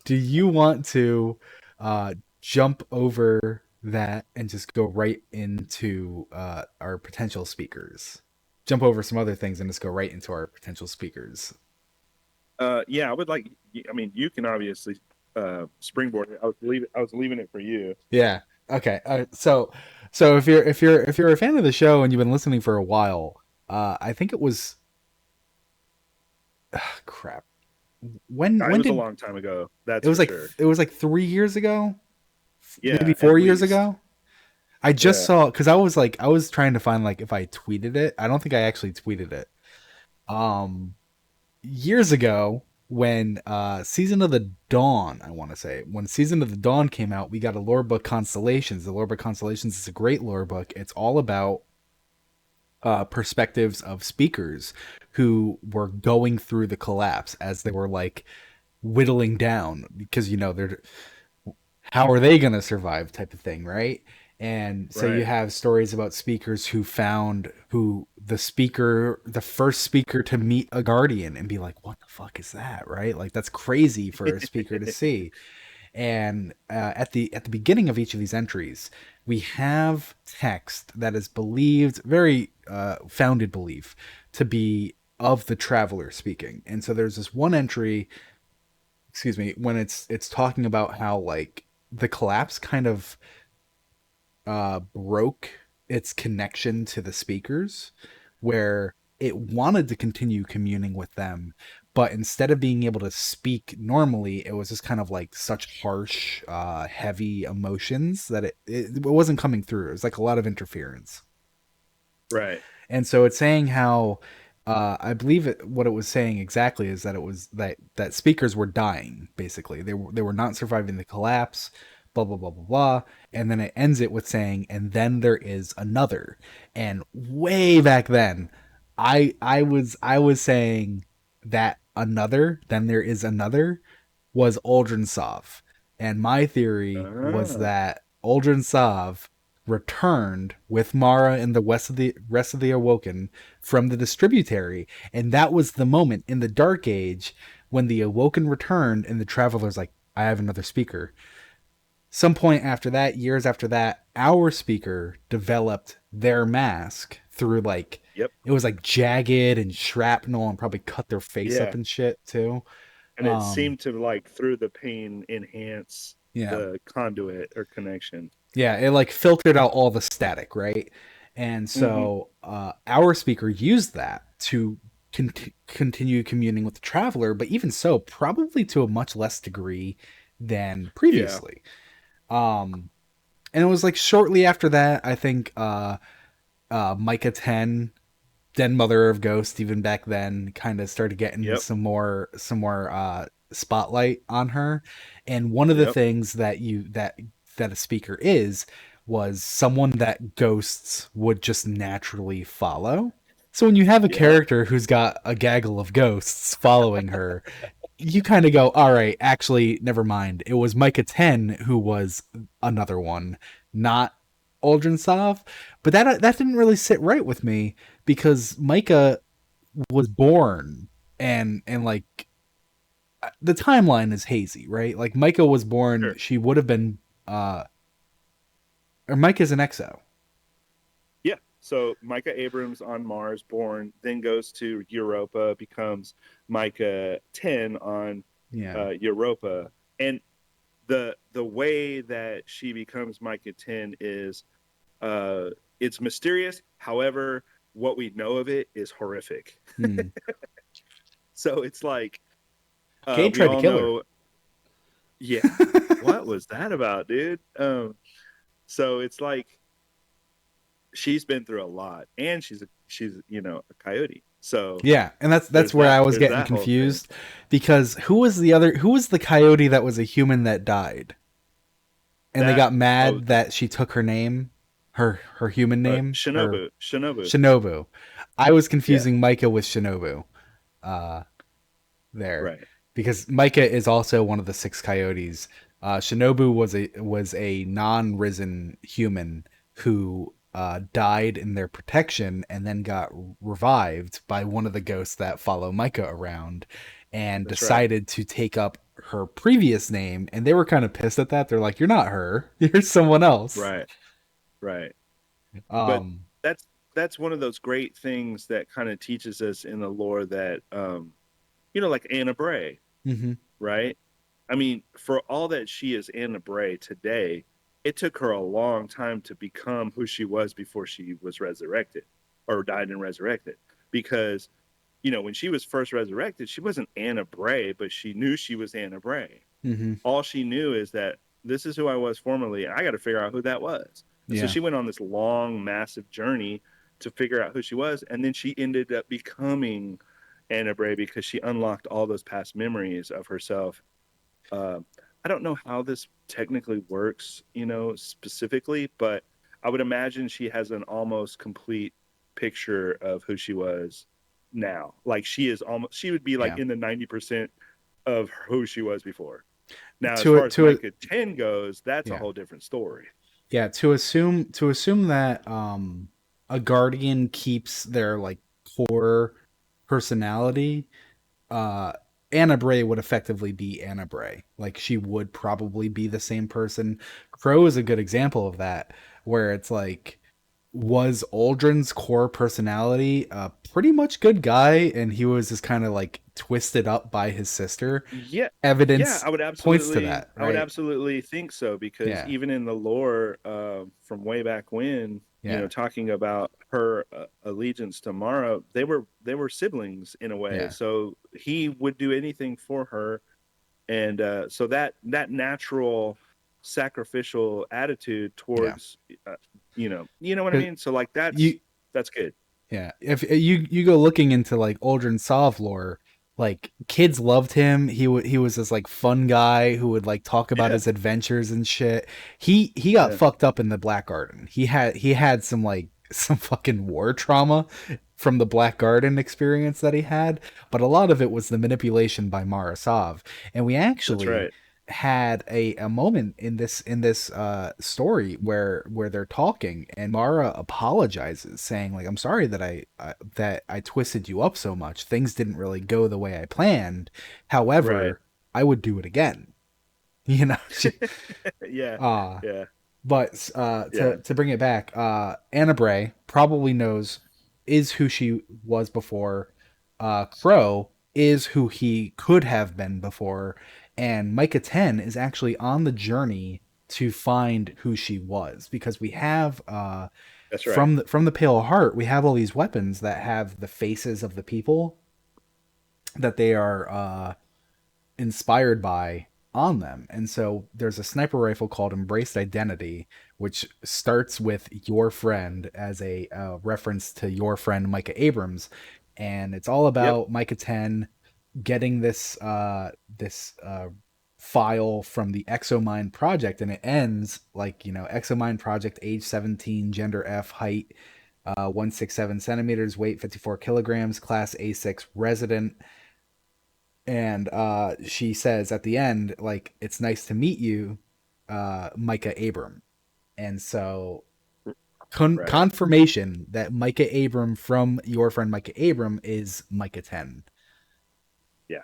Do you want to jump over that and just go right into our potential speakers? Jump over some other things and just go right into our potential speakers. Yeah, I would like. I mean, you can obviously springboard it. I was leaving it for you. Yeah. Okay. So if you're a fan of the show and you've been listening for a while, I think it was crap. It When was a did long time ago. it That's was for like sure. it was like 3 years ago, maybe Yeah, at 4 years least. ago. I just Yeah. saw because I was trying to find like if I tweeted it. I don't think I actually tweeted it. Um, Years ago when Season of the Dawn, I want to say when Season of the Dawn came out, we got a lore book Constellations. The lore book Constellations is a great lore book. It's all about perspectives of speakers who were going through the collapse as they were like whittling down because they're how are they going to survive type of thing, right? And so you Right. have stories about speakers who the first speaker to meet a guardian and be like, what the fuck is that? Right? Like, that's crazy for a speaker to see. And at the beginning of each of these entries, we have text that is believed, very founded belief, to be of the traveler speaking. And so there's this one entry, excuse me, when it's talking about how like the collapse kind of broke its connection to the speakers, where it wanted to continue communing with them, but instead of being able to speak normally, it was just kind of like such harsh, heavy emotions that it wasn't coming through. It was like a lot of interference. Right. And so it's saying how I believe what it was saying exactly is that it was that speakers were dying. Basically, they were not surviving the collapse. Blah blah blah blah blah. And then it ends it with saying, "And then there is another." And way back then, I was saying that another, then there is another, was Aldrin Sov. And my theory was Ah. that Aldrin Sov returned with Mara and the rest of the Awoken from the distributary, and that was the moment in the Dark Age when the Awoken returned, and the Traveler's like, "I have another speaker." Some point after that, years after that, our speaker developed their mask through like Yep. it was like jagged and shrapnel and probably cut their face up Yeah. and shit too. And it Um, seemed to like through the pain enhance yeah, the conduit or connection. Yeah, it like filtered out all the static, right? And Hmm. so our speaker used that to continue communing with the traveler, but even so, probably to a much less degree than Yeah. previously. Um, and it was like shortly after that, I think Micah 10, Den Mother of Ghost, even back then, kind of started getting Yep. some more spotlight on her. And one of the Yep. things that a speaker was someone that ghosts would just naturally follow. So when you have a Yep. character who's got a gaggle of ghosts following her, you kind of go, all right, actually, never mind. It was Micah 10 who was another one, not Aldrin Sov. But that didn't really sit right with me because Micah was born and like the timeline is hazy, right? Like Micah was born, Sure. she would have been or Micah's an exo. Yeah. So Micah Abrams on Mars, born, then goes to Europa, becomes Micah 10 on Yeah. Europa. And the way that she becomes Micah 10 is uh it's mysterious. However, what we know of it is horrific. Hmm. So it's like Kate we tried to all kill her. know, yeah, what was that about, dude? So it's like she's been through a lot, and she's a coyote. So Yeah, and that's where I was there's getting that whole thing. confused because who was the coyote that was a human that died? And they That got oh mad the that she took her name, her human name, her Shinobu. Shinobu. I was Yeah, confusing Micah with Shinobu uh, there right. because Micah is also one of the six coyotes. Shinobu was a non-risen human who died in their protection and then got revived by one of the ghosts that follow Micah around and That's right. decided to take up her previous name, and they were kind of pissed at that. They're like, "You're not her. You're someone else." Right. Right. But Um, that's one of those great things that kind of teaches us in the lore that like Anna Bray, mhm. right? I mean, for all that she is Anna Bray today, it took her a long time to become who she was before she was resurrected or died and resurrected. Because, when she was first resurrected, she wasn't Anna Bray, but she knew she was Anna Bray. Mhm. All she knew is that this is who I was formerly, and I got to figure out who that was. And so Yeah. she went on this long, massive journey to figure out who she was, and then she ended up becoming Anna Bray because she unlocked all those past memories of herself. uh, I don't know how this technically works, specifically, but I would imagine she has an almost complete picture of who she was now. Like she would be like Yeah. in the 90% of who she was before. Now, as To far it as to it Micah 10 goes, that's a yeah. whole different story. Yeah, to assume that a guardian keeps their like core personality, uh Anna Bray would effectively be Anna Bray. Like she would probably be the same person. Crow is a good example of that, where it's like, was Aldrin's core personality a pretty much good guy, and he was just kind of like twisted up by his sister? Yeah, yeah, Evidence points to that, I would right? absolutely think so because Yeah, even in the lore from way back when, yeah, talking about her allegiance to Mara, they were siblings in a way. yeah, So he would do anything for her, and so that natural sacrificial attitude yeah. towards, you know what I 'Cause mean. So like you that's good. Yeah, if you go looking into like Aldrin Sov lore, like kids loved him. He was this like fun guy who would like talk about Yeah, his adventures and shit. He got yeah, fucked up in the Black Garden. He had some like some fucking war trauma from the Black Garden experience that he had, but a lot of it was the manipulation by Mara Sov. And we that's actually right. had a moment in this story where they're talking, and Mara apologizes saying like, I'm sorry that I twisted you up so much. Things didn't really go the way I planned. Right. However, I would do it again. You know, Yeah, uh yeah, but yeah. to bring it back, Anna Bray probably knows, is who she was before. Crow is who he could have been before, and Micah 10 is actually on the journey to find who she was, because we have That's right. from the Pale Heart, we have all these weapons that have the faces of the people that they are inspired by on them. And so there's a sniper rifle called Embraced Identity, which starts with your friend as a reference to your friend Micah Abrams, and it's all Yep. about Micah 10 getting this file from the Exomind project, and it ends like, Exomind project, age 17, gender F, height 167 centimeters, weight 54 kilograms, class A6 resident. And she says at the end, like, it's nice to meet you, Micah Abram. And so Right. confirmation that Micah Abram from your friend Micah Abram is Micah 10. Yeah.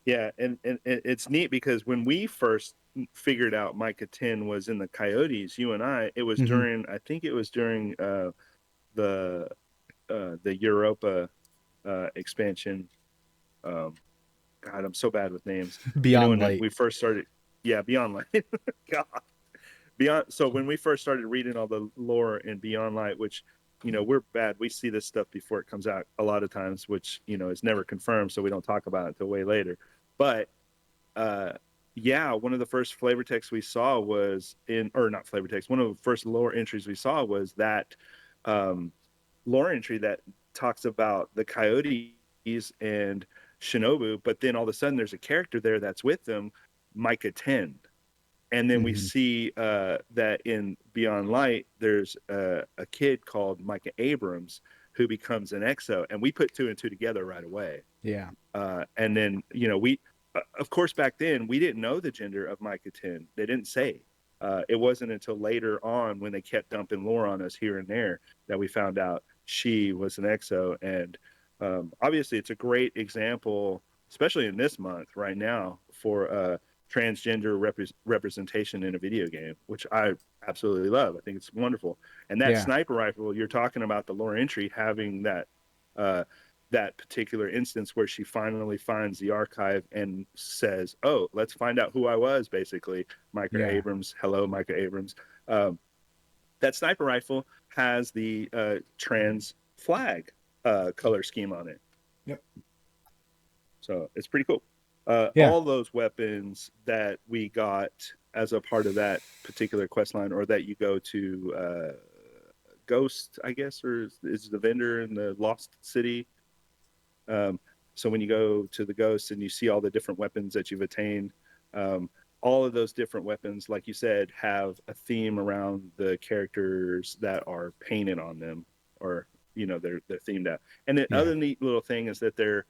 Yeah. And it's neat because when we first figured out Micah 10 was in the Coyotes, you and I, it was Mm-hmm. during, I think it was during the Europa expansion. Um, God, I'm so bad with names. Beyond When Light. we first started, yeah, Beyond Light. God. Beyond, so when we first started reading all the lore in Beyond Light, which, we're bad, we see this stuff before it comes out a lot of times, which, is never confirmed, so we don't talk about it until way later. But uh yeah, one of the first flavor texts we saw was in, or not flavor text, one of the first lore entries we saw was that um lore entry that talks about the Coyotes and Shinobu, but then all of a sudden there's a character there that's with them, Micah 10. And then we Mm-hmm. see that in Beyond Light, there's a kid called Micah Abrams who becomes an EXO, and we put two and two together right away. Yeah. And then, we, of course, back then we didn't know the gender of Micah 10. They didn't say. It wasn't until later on, when they kept dumping lore on us here and there, that we found out she was an EXO. And obviously, it's a great example, especially in this month right now, for transgender representation in a video game, which I absolutely love. I think it's wonderful. And that Yeah. sniper rifle, you're talking about the lore entry having uh, that particular instance where she finally finds the archive and says, "Oh, let's find out who I was." Basically, Micah Yeah. Abrams. Hello, Micah Abrams. That sniper rifle has the trans flag color scheme on it. Yep. So it's pretty cool. Yeah. All those weapons that we got as a part of that particular quest line, or that you go to Ghost, I guess, or is the vendor in the Lost City. Um, so when you go to the Ghost and you see all the different weapons that you've attained, um, all of those different weapons, like you said, have a theme around the characters that are painted on them, or they're themed out. And the Yeah. other neat little thing is that they're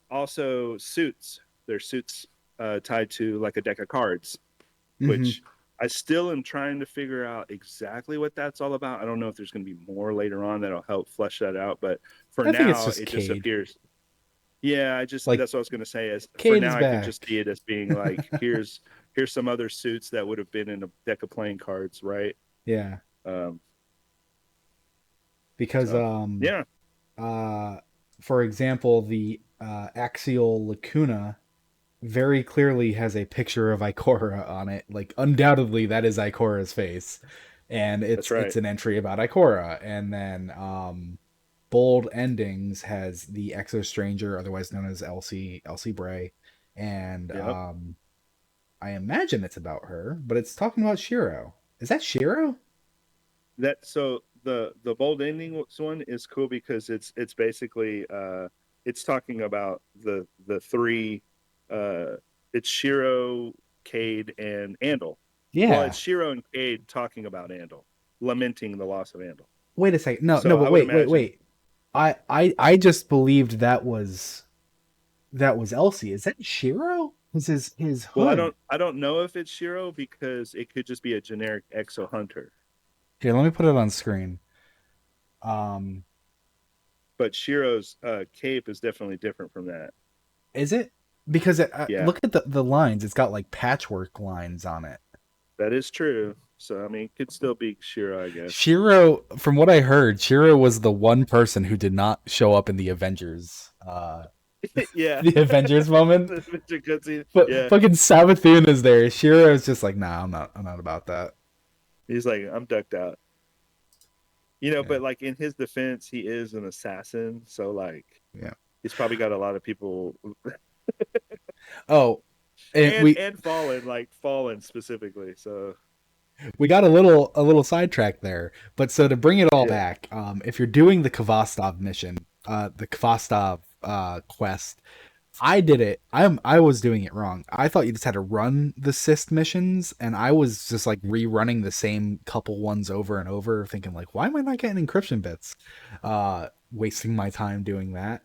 also suits. They're suits tied to like a deck of cards, Mm-hmm. which I still am trying to figure out exactly what that's all about. I don't know if there's going to be more later on that'll help flesh that out, but for I think it's now, just it just Cade. appears. Yeah, I just Like that's what I was going to say. Is for Cade is now, I can just back. see it as being like here's some other suits that would have been in a deck of playing cards, right? Yeah, Um, because so yeah, uh for example, the axial lacuna very clearly has a picture of Ikora on it. Like undoubtedly that is Ikora's face. And that's it's right. an entry about Ikora. And then Bold Endings has the Exo Stranger, otherwise known as Elsie Bray. And Yep. I imagine it's about her, but it's talking about Shiro. Is that Shiro? That so the bold ending one is cool because it's basically it's talking about the three it's Shiro, Cade, and Andal. Well, it's Yeah. Shiro and Cade talking about Andal, lamenting the loss of Andal. Wait a second. No, So no, but I would imagine wait. I just believed that was Elsie. Is that Shiro? Is his well hood? I don't know if it's Shiro because it could just be a generic Exo Hunter. Here, let me put it on screen. Um, But Shiro's cape is definitely different from that. is it? Because Yeah, look at the lines. It's got like patchwork lines on it. that is true. So I mean, it could still be Shiro, I guess. Shiro, from what I heard, Shiro was the one person who did not show up in the Avengers. Yeah. The Avengers moment. Mr. Cutscene. But Yeah. fucking Savathun is there. Shiro is just like, nah, I'm not. I'm not about that. He's like, I'm ducked out. Yeah, But like in his defense, he is an assassin. So like yeah. he's probably got a lot of people Oh, and and fallen, like fallen specifically. So we got a little sidetracked there. But so to bring it all yeah. back, if you're doing the Kvastov mission, the Kvastov quest, I did it. I was doing it wrong. I thought you just had to run the cyst missions, and I was just like rerunning the same couple ones over and over, thinking like, why am I not getting encryption bits? Wasting my time doing that.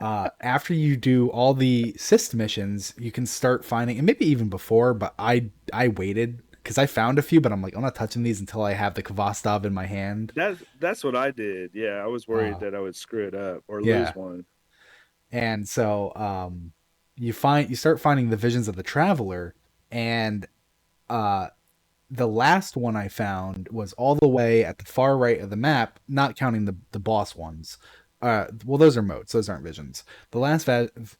After you do all the cyst missions, you can start finding, and maybe even before, but I waited because I found a few, but I'm like, I'm not touching these until I have the Kvastov in my hand. That's what I did. Yeah, I was worried Uh, that I would screw it up or yeah, lose one. and so you start finding the visions of the traveler, and uh, the last one I found was all the way at the far right of the map, not counting the boss ones. Well, those are modes; those aren't visions. The last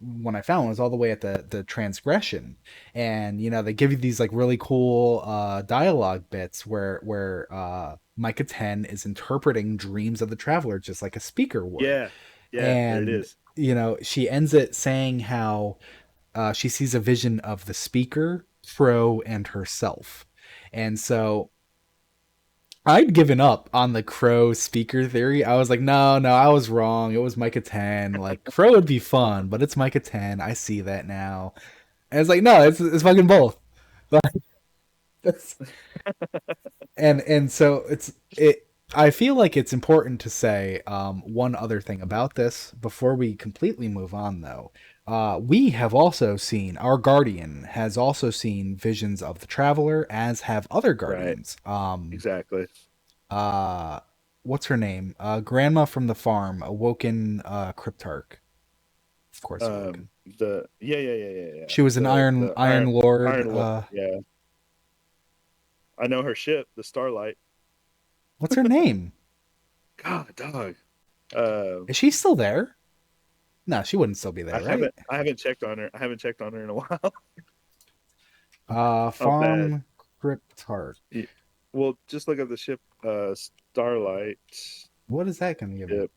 one I found was all the way at the transgression, and they give you these like really cool dialogue bits where Micah 10 is interpreting dreams of the traveler just like a speaker would, Yeah. Yeah, there it and is. she ends it saying how she sees a vision of the speaker, Crow, and herself. And so I'd given up on the Crow speaker theory. I was like, no, no, I was wrong. It was Micah 10. Like, Crow would be fun, but it's Micah 10. I see that now. And it's like, no, it's fucking both. That's, and so I feel like it's important to say one other thing about this before we completely move on, though. We have also seen, our guardian has also seen visions of the traveler, as have other Right. guardians. Exactly. Uh, what's her name? Grandma from the farm, Awoken Cryptarch. Of course, Awoken. The yeah. She was an The Iron Lord. Iron yeah. I know her ship, the Starlight. What's her name? God, dog. Uh, Is she still there? No, she wouldn't still be there, right? I haven't checked on her. I haven't checked on her in a while. I'm bad. Farm Cryptarch. Yeah. Well, just look at the ship, Starlight. What is that going to give me? Yep.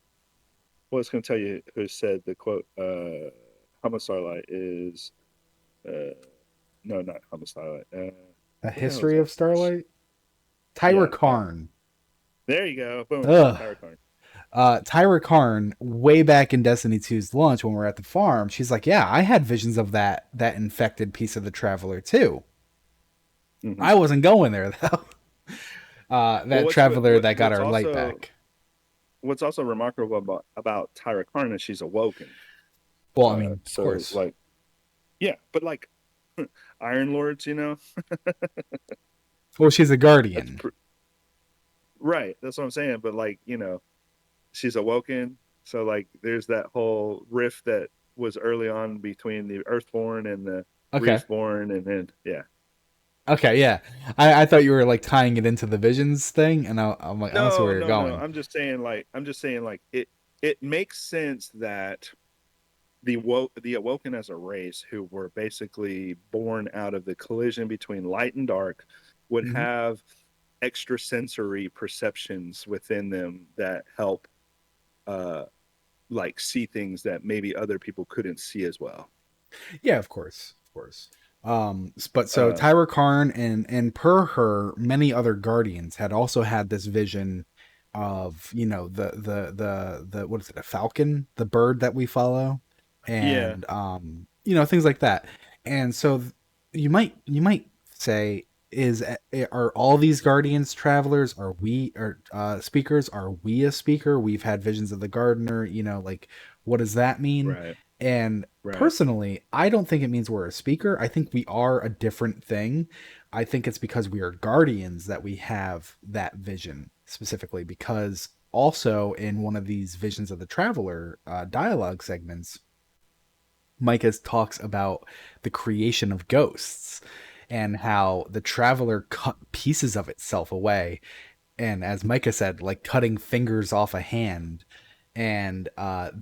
Well, it's going to tell you who said the quote. Hama Starlight is. Uh, no, not Hama Starlight. A What the hell is history that? of Starlight? Tyra Yeah. Karn. There you go. Boom. Ugh. Tyra Karn. Tyra Karn, way back in Destiny 2's launch when we are at the farm, she's like, yeah, I had visions of that infected piece of the Traveler too. Mm-hmm. I wasn't going there though. That Traveler that got our light back. What's also remarkable about Tyra Karn is she's awoken. Well, I mean, of So course. like, yeah, but like Iron Lords, Well, she's a That's guardian. right. That's what I'm saying. But like, she's awoken. So like, there's that whole rift that was early on between the Earthborn and the Okay. Reefborn, and then yeah. Okay, yeah. I thought you were like tying it into the visions thing, and I'm like, I don't see where No, you're no, no. going. I'm just saying like it makes sense that the awoken as a race who were basically born out of the collision between light and dark would Hmm. have extrasensory perceptions within them that help uh like see things that maybe other people couldn't see as well. Yeah, of course, of course. But so Uh Tyra Karn and per her, many other guardians had also had this vision of the what is it, a falcon, the bird that we follow, yeah, and things like that. And so you might say, are all these guardians travelers? Are we or speakers? Are we a speaker? We've had visions of the gardener. Like, what does that mean? right, And right. personally, I don't think it means we're a speaker. I think we are a different thing. I think it's because we are guardians that we have that vision specifically. Because also in one of these visions of the traveler dialogue segments, Micah talks about the creation of ghosts and how the traveler cut pieces of itself away, and as Micah said, like cutting fingers off a hand, and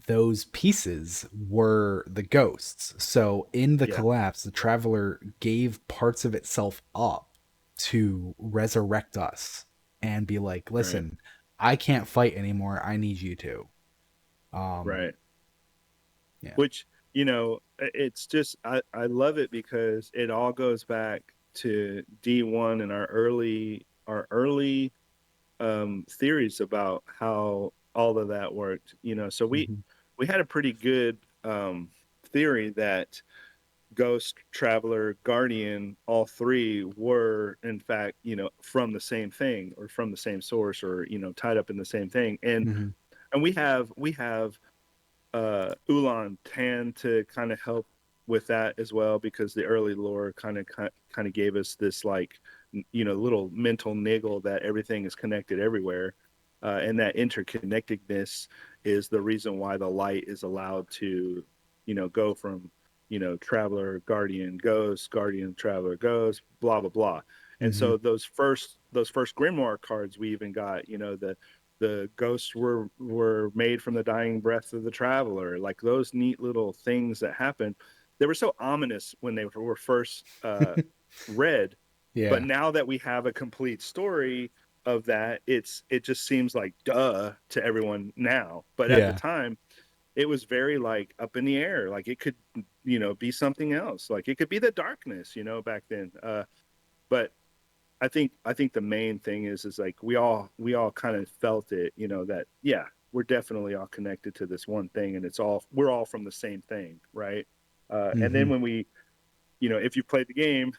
those pieces were the ghosts. So in the Yeah, collapse, the traveler gave parts of itself up to resurrect us and be like, right, listen, I can't fight anymore, I need you to. um right. yeah. Which, it's just I love it because it all goes back to D1 and our early theories about how all of that worked. So we Hmm. we had a pretty good theory that Ghost, Traveler, Guardian, all three were in fact, from the same thing or from the same source, or tied up in the same thing. Hmm. And we have Ulan Tan to kind of help with that as well, because the early lore kind of gave us this like little mental niggle that everything is connected everywhere, and that interconnectedness is the reason why the light is allowed to go from traveler, guardian, ghost, guardian, traveler, ghost, blah blah blah. And Hmm. so those first grimoire cards we even got, the ghosts were made from the dying breath of the traveler, like those neat little things that happen. They were so ominous when they were first read, but Yeah. now that we have a complete story of that, it just seems like duh to everyone now, but at the Yeah. time it was very like up in the air, like it could be something else, like it could be the darkness back then. But I think the main thing is like we all kind of felt it, that yeah, we're definitely all connected to this one thing, and we're all from the same thing, right? And then Hmm. when we, if you played the game,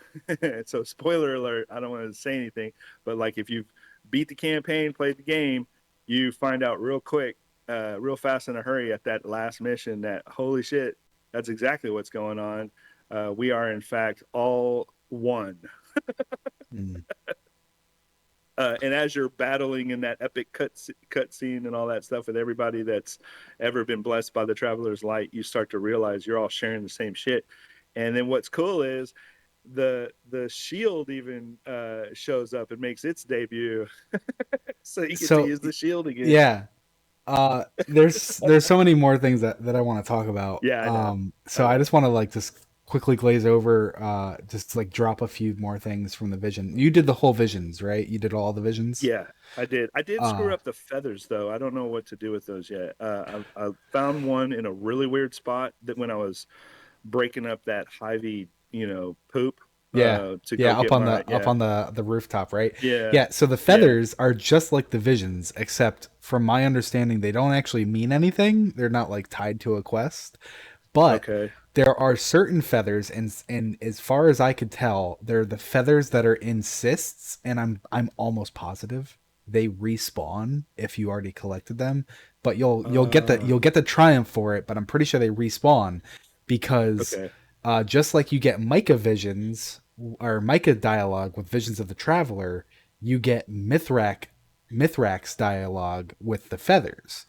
so spoiler alert, I don't want to say anything, but like if you've beat the campaign, played the game, you find out real quick, real fast in a hurry at that last mission that holy shit, that's exactly what's going on. We are in fact all one. Mm. And as you're battling in that epic cut scene and all that stuff with everybody that's ever been blessed by the Traveler's Light, you start to realize you're all sharing the same shit. And then what's cool is the shield even shows up and makes its debut, so you get to So use the shield again. yeah, there's so many more things that I want to talk about. Yeah, I know, So I I know. just want to like just quickly glaze over, just like drop a few more things from the vision. You did the whole visions, right? You did all the visions. Yeah, I did. I did screw Uh, up the feathers though. I don't know what to do with those yet. I found one in a really weird spot that when I was breaking up that Hy-Vee, poop, yeah. to go Yeah, up get on my, the up yeah, on the rooftop, right? yeah, Yeah, so the yeah. feathers are just like the visions, except from my understanding, they don't actually mean anything. They're not like tied to a quest. But Okay. there are certain feathers, and as far as I could tell, they're the feathers that are in cysts, and I'm almost positive they respawn if you already collected them. But you'll Uh, get the triumph for it, but I'm pretty sure they respawn because okay. just like you get Micah visions or Micah dialogue with visions of the traveler, you get Mithrak's dialogue with the feathers.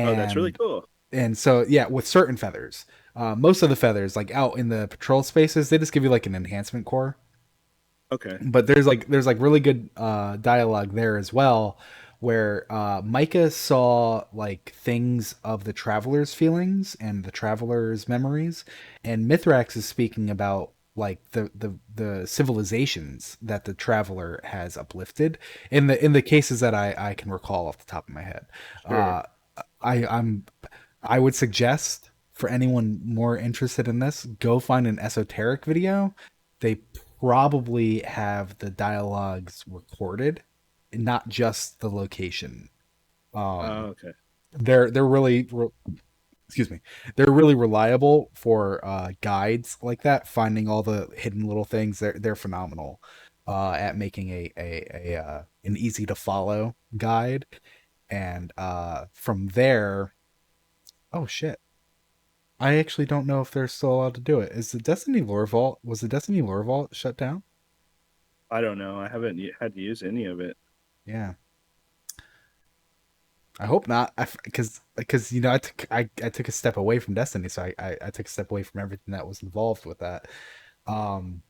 Oh, that's really And cool. so yeah, with certain feathers. Most of the feathers, like out in the patrol spaces, they just give you like an enhancement core. Okay. But there's like really good dialogue there as well, where Micah saw like things of the traveler's feelings and the traveler's memories, and Mithrax is speaking about like the civilizations that the traveler has uplifted in the cases that I can recall off the top of my head. Sure. Uh, I'm I would suggest for anyone more interested in this, go find an esoteric video. They probably have the dialogues recorded, not just the location. Um, Okay. they're really excuse me, they're really reliable for guides like that. Finding all the hidden little things, they're phenomenal at making an easy to follow guide. And from there, oh shit, I actually don't know if they're still allowed to do it. Is the Destiny lore vault was the Destiny lore vault shut down? I don't know. I haven't had to use any of it. Yeah, I hope not. Because you know I took a step away from Destiny, so I took a step away from everything that was involved with that. Um,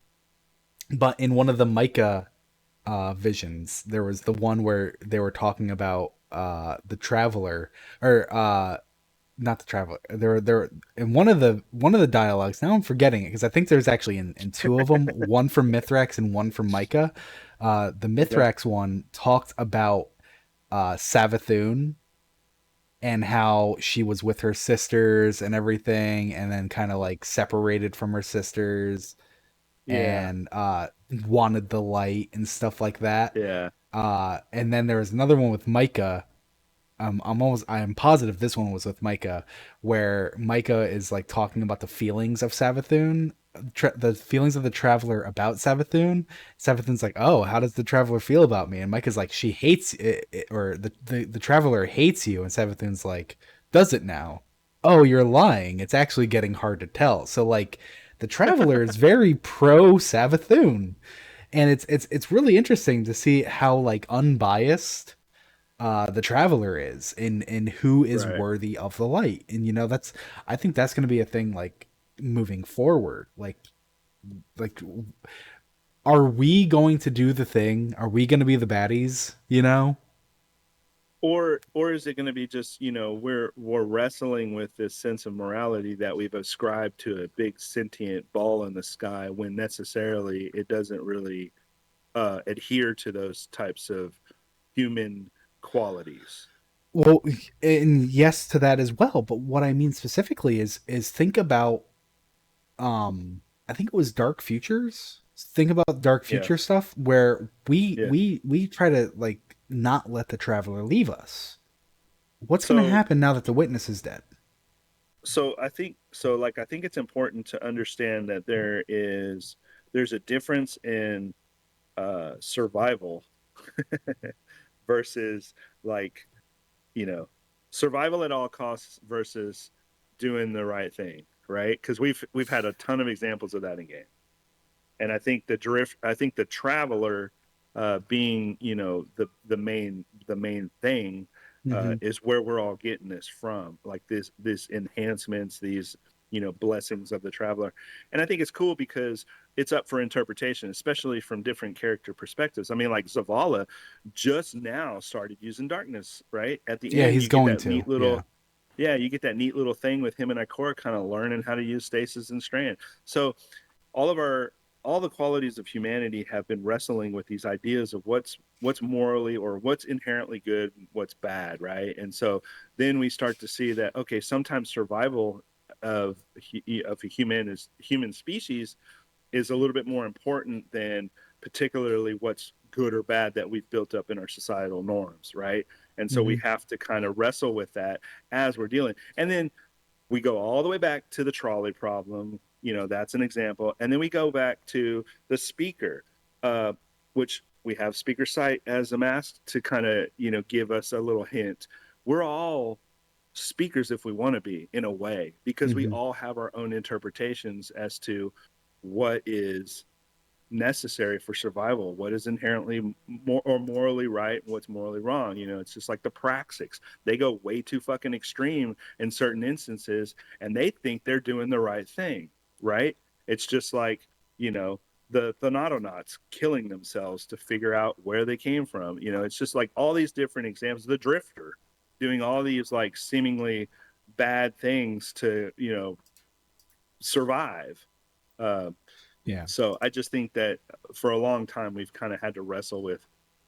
but in one of the Micah visions, there was the one where they were talking about the Traveler or not the Traveler. There in one of the dialogues. Now I'm forgetting it because I think there's actually in two of them, one from Mithrax and one from Micah. The Okay. Mithrax one talked about Savathun and how she was with her sisters and everything, and then kind of like separated from her sisters Yeah. and wanted the light and stuff like that. Yeah. And then there was another one with Micah. I'm positive this one was with Micah, where Micah is like talking about the feelings of Savathun, the feelings of the traveler about Savathun. Savathun's like, "Oh, how does the traveler feel about me?" And Micah's like, "She hates it, or the traveler hates you." And Savathun's like, "Does it now?" "Oh, you're lying. It's actually getting hard to tell." So like, the traveler is very pro Savathun, and it's really interesting to see how like unbiased the traveler is in who is Right. worthy of the light. And you know, that's I think that's going to be a thing like moving forward. Like are we going to do the thing? Are we going to be the baddies, you know? Or is it going to be just, we're wrestling with this sense of morality that we've ascribed to a big sentient ball in the sky when necessarily it doesn't really adhere to those types of human qualities. Well, and yes to that as well, but what I mean specifically is think about I think it was Dark Futures. Think about Dark Yeah. Future stuff where Yeah. we try to like not let the traveler leave us. What's going to So happen now that the witness is dead? I think it's important to understand that there's a difference in survival versus like, you know, survival at all costs versus doing the right thing, right? Because we've had a ton of examples of that in game. And I think the traveler being, the main thing Mm-hmm. is where we're all getting this from, like this enhancements, these, blessings of the traveler. And I think it's cool because it's up for interpretation, especially from different character perspectives. I mean, like Zavala just now started using darkness, right? At the Yeah, end, he's you get going that to. neat Yeah. little, yeah, you get that neat little thing with him and Ikora kind of learning how to use stasis and strand. So all of our all the qualities of humanity have been wrestling with these ideas of what's morally or what's inherently good, what's bad, right? And so then we start to see that, okay, sometimes survival of a human species is a little bit more important than particularly what's good or bad that we've built up in our societal norms, right? And so we Mm-hmm. have to kind of wrestle with that as we're dealing. And then we go all the way back to the trolley problem. That's an example. And then we go back to the speaker, uh, which we have speaker sight as a mask to kind of, give us a little hint. We're all speakers if we want to be, in a way, because we Mm-hmm. all have our own interpretations as to what is necessary for survival, what is inherently more or morally right, and what's morally wrong. It's just like the praxics. They go way too fucking extreme in certain instances, and they think they're doing the right thing, right? It's just like, the Thanatonauts killing themselves to figure out where they came from. It's just like all these different examples. The Drifter doing all these like seemingly bad things to, survive. Uh, Yeah. so I just think that for a long time we've kind of had to wrestle with,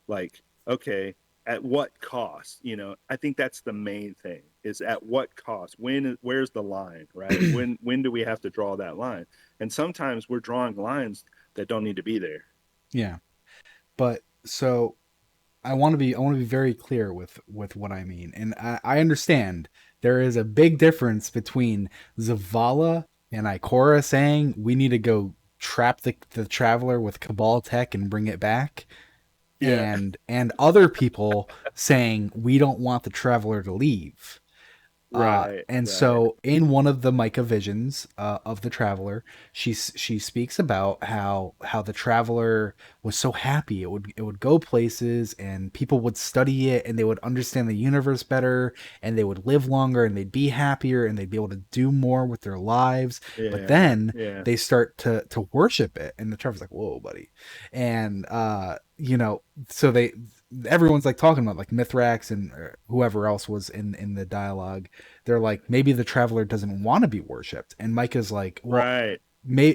like, okay, at what cost? I think that's the main thing, is at what cost? Where's the line, right? When do we have to draw that line? And sometimes we're drawing lines that don't need to be there. Yeah. But so I want to be very clear with what I mean. And I understand there is a big difference between Zavala and Ikora saying we need to go trap the traveler with Cabal tech and bring it back, Yeah. and other people saying we don't want the traveler to leave. Right. And Right. so in one of the Micah visions of the traveler, she speaks about how the traveler was so happy it would go places and people would study it and they would understand the universe better and they would live longer and they'd be happier and they'd be able to do more with their lives. But Yeah. then Yeah. they start to worship it, and the traveler's like, "Whoa, buddy," and so everyone's like talking about like Mithrax and whoever else was in the dialogue. They're like, maybe the traveler doesn't want to be worshipped, and Micah's like, well, Right.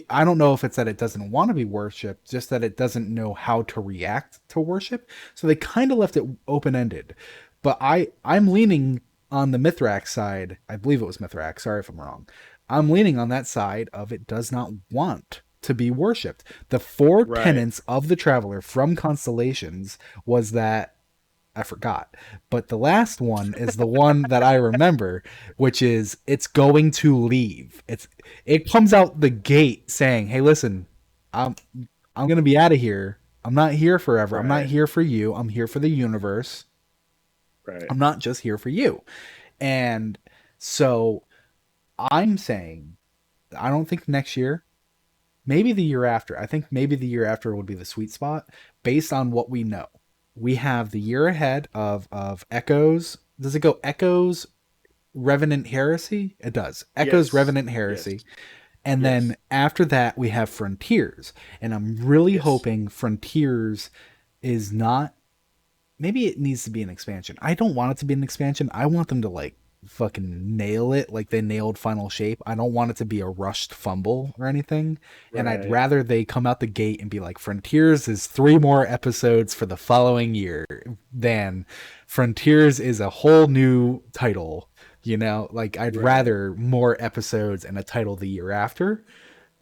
I don't know if it's that it doesn't want to be worshipped, just that it doesn't know how to react to worship. So they kind of left it open ended. But I'm leaning on the Mithrax side. I believe it was Mithrax. Sorry if I'm wrong. I'm leaning on that side of it does not want to be worshipped. The four Right. tenets of the traveler from Constellations was that I forgot. But the last one is the one that I remember, which is it's going to leave. It comes out the gate saying, "Hey, listen, I'm I'm going to be out of here. I'm not here forever. I'm not Right. here for you. I'm here for the universe. Right. I'm not just here for you." And so I'm saying I don't think next year, maybe the year after. I think maybe the year after would be the sweet spot based on what we know. We have the year ahead of Echoes. Does it go Echoes, Revenant Heresy? It does. Echoes, Yes. Revenant Yes. Heresy. And Yes. then after that, we have Frontiers. And I'm really Yes. hoping Frontiers is not, maybe it needs to be an expansion. I don't want it to be an expansion. I want them to like fucking nail it like they nailed Final Shape. I don't want it to be a rushed fumble or anything. And I'd Right. rather they come out the gate and be like, Frontiers is 3 more episodes for the following year than Frontiers is a whole new title. Like I'd Right. rather more episodes and a title the year after,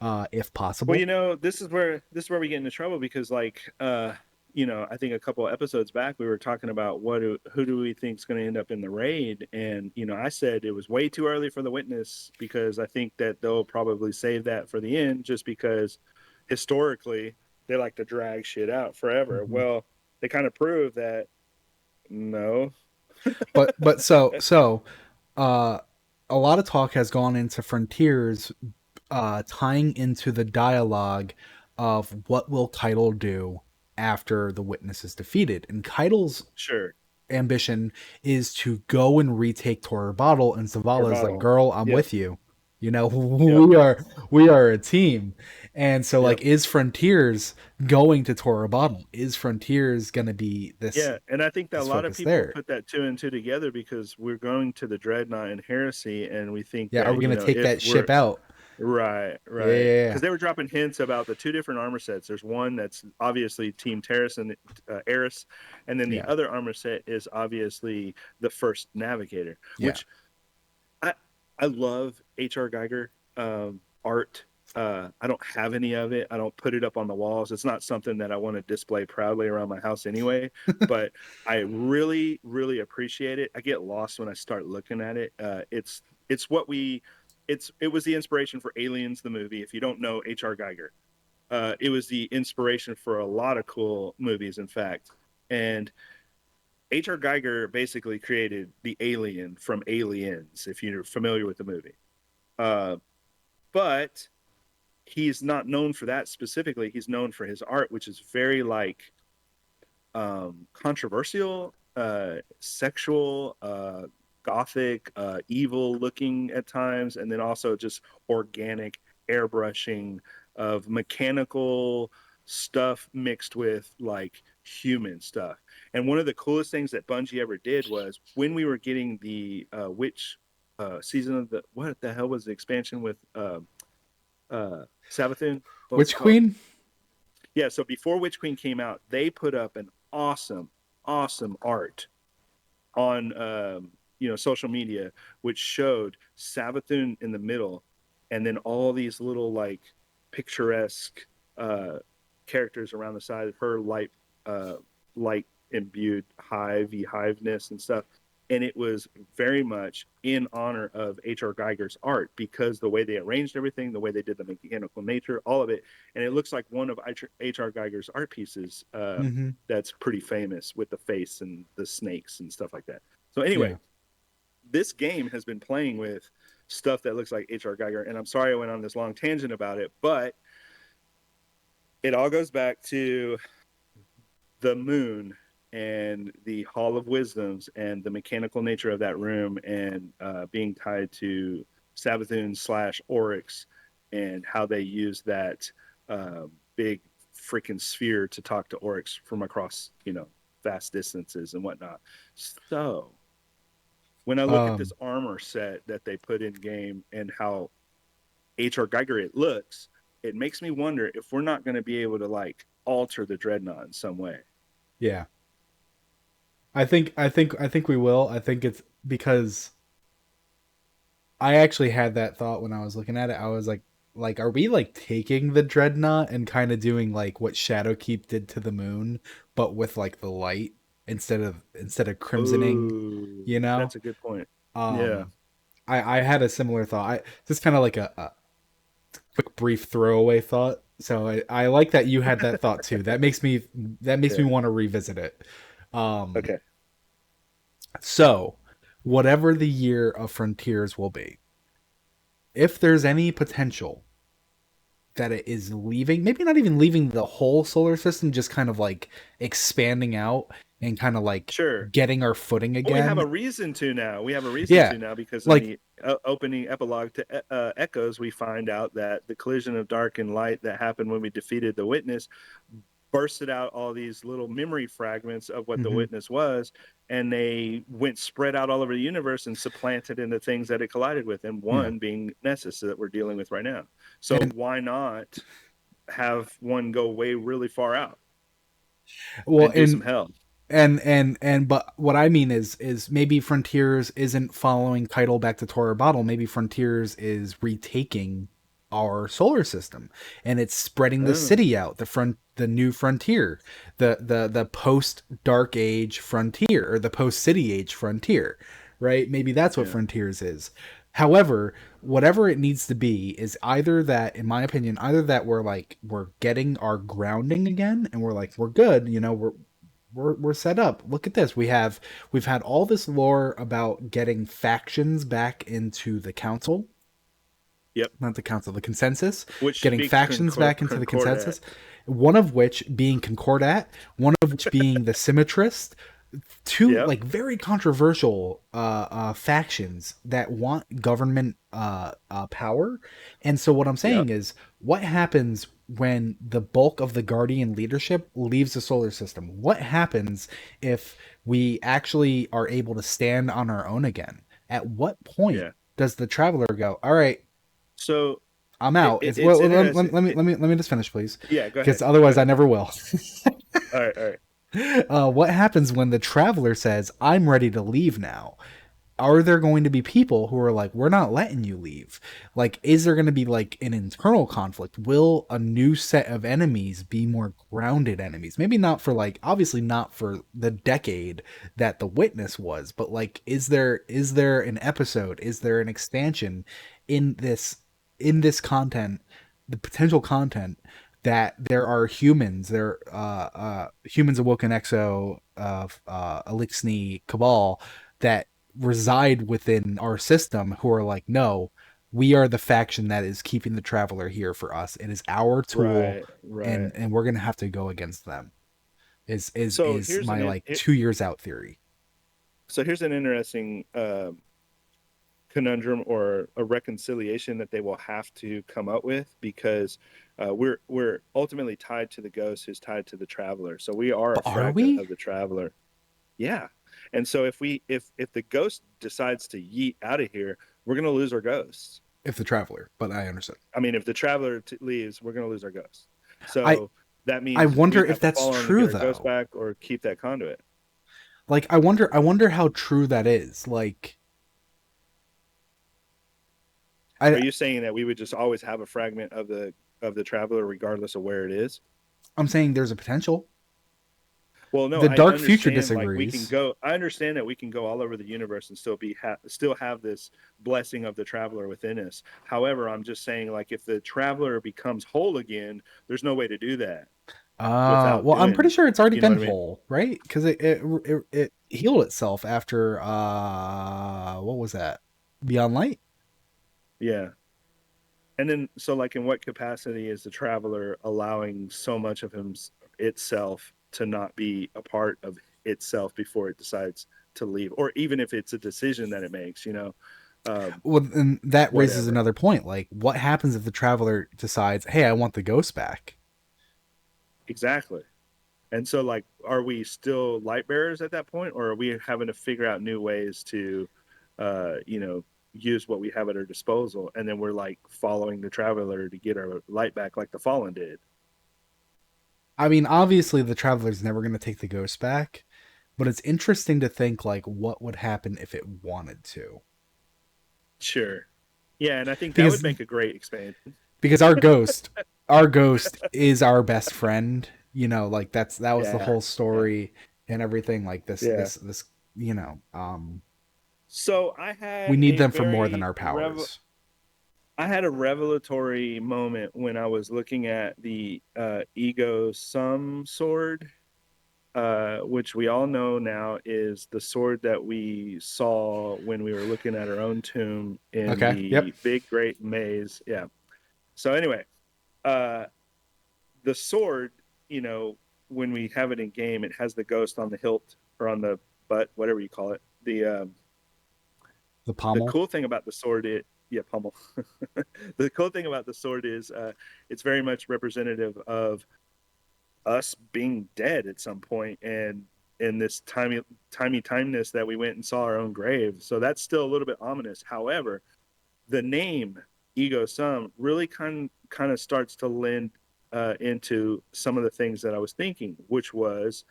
if Well, possible. this is where we get into trouble, because like, I think a couple of episodes back we were talking about who do we think is going to end up in the raid, and I said it was way too early for the Witness, because I think that they'll probably save that for the end, just because historically they like to drag shit out forever. Mhm. Well, they kind of prove that no. But so uh a lot of talk has gone into Frontiers tying into the dialogue of what will Keitel do after the Witness is defeated. And Keitel's Sure. ambition is to go and retake Tor Bottle, and Or Zavala is like, bottle. "Girl, I'm Yep. with you. You know, Yep. we are a team." And so like Yep. is Frontiers going to Tor Bottle? Is Frontiers going to be Yeah, and I think that a this lot of focus people there? put that two and two together, because we're going to the Dreadnought and Heresy, and we think Yeah, are that, we going to take if that we're ship out? right, Yeah, yeah, right, because yeah. they were dropping hints about the two different armor sets. There's one that's obviously Team Terrace and Eris, and then the Yeah. other armor set is obviously the First Navigator, Yeah. which I I love H.R. Geiger art. I don't have any of it. I don't put it up on the walls. It's not something that I want to display proudly around my house anyway. But I really, really appreciate it. I get lost when I start looking at it. It's what we. It was the inspiration for Aliens the movie. If you don't know H.R. Geiger, it was the inspiration for a lot of cool movies, in fact. And H.R. Geiger basically created the alien from Aliens, if you're familiar with the movie. Uh, but he's not known for that specifically. He's known for his art, which is very like controversial, sexual, gothic, evil looking at times, and then also just organic airbrushing of mechanical stuff mixed with like human stuff. And one of the coolest things that Bungie ever did was when we were getting the witch season of the what the hell was the expansion with Savathun? What was it Witch called? Queen? Yeah, so before Witch Queen came out, they put up an awesome art on social media, which showed Savathun in the middle, and then all these little like picturesque uh, characters around the side of her light imbued hiveness and stuff. And it was very much in honor of H.R. Geiger's art because the way they arranged everything, the way they did the mechanical nature, all of it. And it looks like one of H.R. Geiger's art pieces Mm-hmm. that's pretty famous with the face and the snakes and stuff like that. So, anyway, Yeah. this game has been playing with stuff that looks like H.R. Geiger. And I'm sorry I went on this long tangent about it, but it all goes back to the moon and the Hall of Wisdoms and the mechanical nature of that room and being tied to Savathun / Oryx and how they use that big freaking sphere to talk to Oryx from across, vast distances and whatnot. So when I look at this Um, armor set that they put in game and how H.R. Geiger it looks, it makes me wonder if we're not going to be able to like alter the dreadnought in some way. yeah. I think we will. I think it's because I actually had that thought when I was looking at it. I was like, are we like taking the dreadnought and kind of doing like what Shadowkeep did to the moon, but with like the light instead of crimsoning, Ooh, you know? that's a good point. Yeah. Um, I had a similar thought. I just kind of like a quick brief throwaway thought. So I like that you had that thought too. That makes me Yeah. want to revisit it. Um, Okay. so whatever the year of Frontiers will be, if there's any potential that it is leaving, maybe not even leaving the whole solar system, just kind of like expanding out and kind of like Sure. getting our footing Well, we have again. a reason to now. We have a reason Yeah, to now because in like the opening epilogue to Echoes, we find out that the collision of dark and light that happened when we defeated the Witness bursted out all these little memory fragments of what the mhm, Witness was, and they went spread out all over the universe and supplanted into things that it collided with, and yeah, one being Nessus that we're dealing with right now. So and why not have one go way really far out well, and do some hell? but what I mean is maybe Frontiers isn't following Keitel back to Tora Bottle. Maybe Frontiers is retaking our solar system and it's spreading the Oh, city out, the new frontier, the post Dark Age frontier or the post City Age frontier, right? Maybe that's what yeah, Frontiers is. However, whatever it needs to be is either that, in my opinion, either that we're getting our grounding again and we're like we're good, we're set up. Look at this. We've had all this lore about getting factions back into the council, yep. not the council, the consensus, Which getting speaks factions back into the concordat. consensus. One of which being Concordat, one of which being the Symmetrist, two Yep. like very controversial factions that want government power. And so what I'm Yep. saying is, what happens when the bulk of the Guardian leadership leaves the solar system? What happens if we actually are able to stand on our own again? At what point Yeah. does the Traveler go, all right, So I'm out? it's interesting. Let me just finish, please, Yeah. Go because ahead. Go otherwise I ahead. never will. All right. All right. What happens when the Traveler says, I'm ready to leave now? Are there going to be people who are like, we're not letting you leave? Like, is there going to be like an internal conflict? Will a new set of enemies be more grounded enemies? Maybe not for like, obviously not for the decade that the Witness was, but like, is there an episode? Is there an expansion in this content, the potential content that there are humans awoken exo of Elixni Cabal that reside within our system who are like, no, We are the faction that is keeping the traveler here for us. It is our tool, Right, right. and we're gonna have to go against them. So Is my like 2 years out theory. here's an interesting conundrum or a reconciliation that they will have to come up with, because we're ultimately tied to the ghost who's tied to the traveler. So we are a But are fragment we? of the traveler. Yeah. And so if the ghost decides to yeet out of here, we're going to lose our ghosts. If the traveler, but I understand. I mean, if the traveler leaves, we're going to lose our ghosts. I So that I means we wonder if have to that's follow them to true get our ghost though. back or keep that conduit. Like I wonder how true that is. Like Are I you saying that we would just always have a fragment of the traveler regardless of where it is? I'm saying there's a potential. Well, no, The I dark future understand. Like we can disagrees. go. I understand that we can go all over the universe and still have this blessing of the traveler within us. However, I'm just saying, like, if the traveler becomes whole again, there's no way to do that without Well, I'm pretty doing. sure it's already You know been what I mean? whole, right? Because it healed itself after what was that? Beyond Light. Yeah. And then, so like, in what capacity is the traveler allowing so much of itself to not be a part of itself before it decides to leave, or even if it's a decision that it makes, Well, and that raises whatever. another point. Like, what happens if the traveler decides, "Hey, I want the ghost back"? Exactly. And so, like, are we still light bearers at that point, or are we having to figure out new ways to, you know, use what we have at our disposal, and then we're like following the traveler to get our light back, like the Fallen did? I mean, obviously, the traveler's never going to take the ghost back, but it's interesting to think like what would happen if it wanted to, Sure. Yeah, and I think that would because make a great expansion. our ghost is our best friend. You know, like that was the Yeah, whole yeah, story and everything. Like yeah. this. You know, So we need them for more than our powers. I had a revelatory moment when I was looking at the ego sum sword, which we all know now is the sword that we saw when we were looking at our own tomb in Okay. Yep. the big great maze. Yeah. So anyway, uh, the sword, you know, when we have it in game, it has the ghost on the hilt or on the butt, whatever you call it. The The pommel. cool thing about the sword, yeah, pummel. The cool thing about the sword is it's very much representative of us being dead at some point, and in this timeless that we went and saw our own grave. So that's still a little bit ominous. However, the name ego sum really kind of starts to lend into some of the things that I was thinking, which was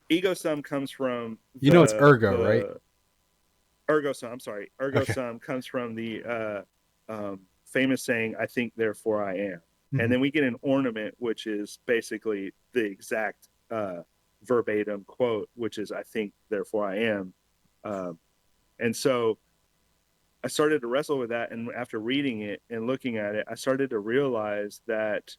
ego sum comes from You know it's ergo, right? the ergo sum. I'm sorry, ergo Okay. sum comes from the famous saying, "I think, therefore I am." And Hmm. then we get an ornament, which is basically the exact verbatim quote, which is, "I think, therefore I am." Um, and so I started to wrestle with that, and after reading it and looking at it, I started to realize that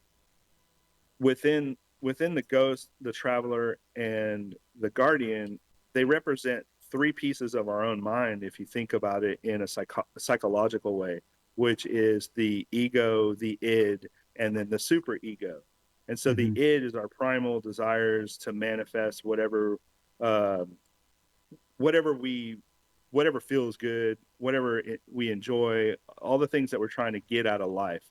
within the ghost, the traveler, and the guardian, they represent three pieces of our own mind if you think about it in a psychological way, which is the ego, the id, and then the super ego. And so the Hmm. id is our primal desires to manifest uh, whatever we whatever feels good, we enjoy, all the things that we're trying to get out of life.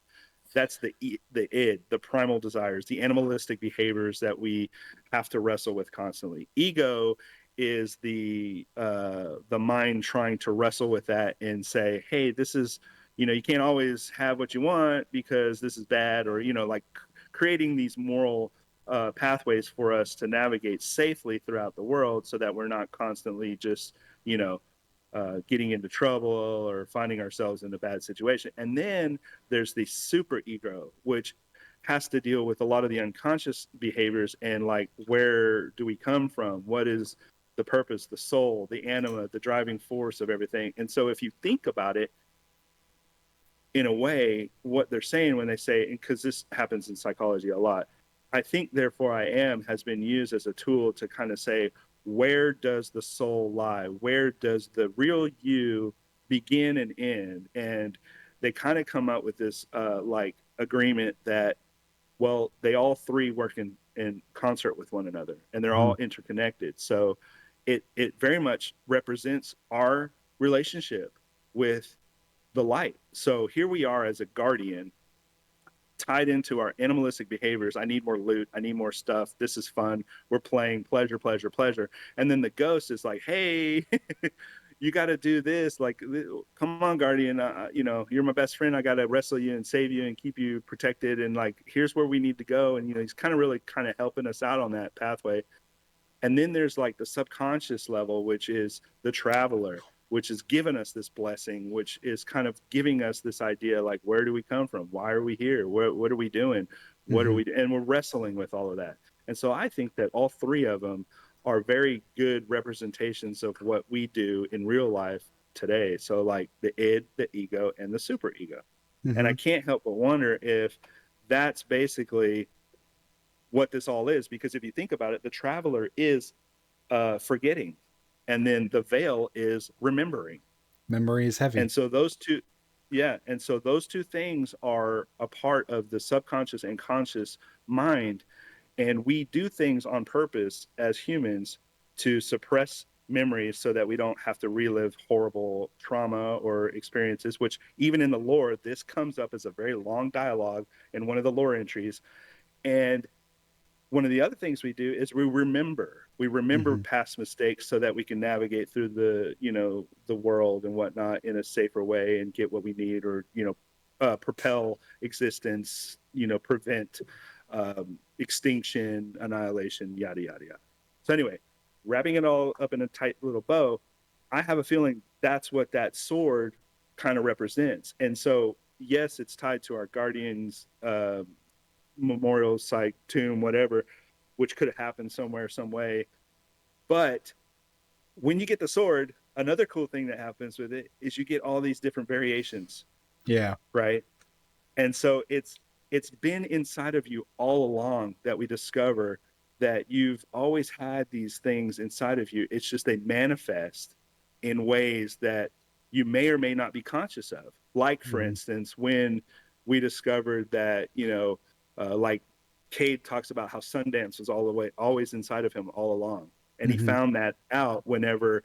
That's the id, the primal desires, the animalistic behaviors that we have to wrestle with constantly. Ego is the mind trying to wrestle with that and say, hey, this is, you can't always have what you want because this is bad, or like creating these moral pathways for us to navigate safely throughout the world, so that we're not constantly just you know getting into trouble or finding ourselves in a bad situation. And then there's the super ego, which has to deal with a lot of the unconscious behaviors, and like, where do we come from? What is the purpose, the soul, the anima, the driving force of everything? And so if you think about it in a way, what they're saying when they say, because this happens in psychology a lot, I think, therefore I am, has been used as a tool to kind of say, where does the soul lie? Where does the real you begin and end. And they kind of come up with this like agreement that, well, they all three work in concert with one another, and they're Hmm. all interconnected. So it very much represents our relationship with the light. So here we are as a guardian, tied into our animalistic behaviors. I need more loot. I need more stuff. This is fun. We're playing pleasure, pleasure, pleasure. And then the ghost is like, hey, you got to do this. Like, come on, guardian. You're my best friend. I got to wrestle you and save you and keep you protected. And like, here's where we need to go. And, he's kind of really kind of helping us out on that pathway. And then there's like the subconscious level, which is the traveler, which is giving us this blessing, which is kind of giving us this idea like, where do we come from? Why are we here? What are we doing? What are Hmm. we? And we're wrestling with all of that. And so I think that all three of them are very good representations of what we do in real life today. So, like the id, the ego, and the super ego. And I Hmm. can't help but wonder if that's basically what this all is, because if you think about it, the traveler is forgetting, and then the veil is remembering. Memory is heavy. And so those two, yeah, and so those two things are a part of the subconscious and conscious mind, and we do things on purpose as humans to suppress memories so that we don't have to relive horrible trauma or experiences, which even in the lore, this comes up as a very long dialogue in one of the lore entries. And one of the other things we do is we remember Hmm. past mistakes so that we can navigate through the world and whatnot in a safer way and get what we need, or propel existence, prevent extinction, annihilation, yada yada yada. So anyway, wrapping it all up in a tight little bow, I have a feeling that's what that sword kind of represents. And so yes, it's tied to our guardians memorial site, tomb, whatever, which could have happened somewhere, some way. But when you get the sword, another cool thing that happens with it is you get all these different variations, Yeah. right? And so it's been inside of you all along that we discover that you've always had these things inside of you. It's just they manifest in ways that you may or may not be conscious of. Like, for Hmm. instance, when we discovered that, like Cade talks about how Sundance was all the way always inside of him all along. And he Hmm. found that out whenever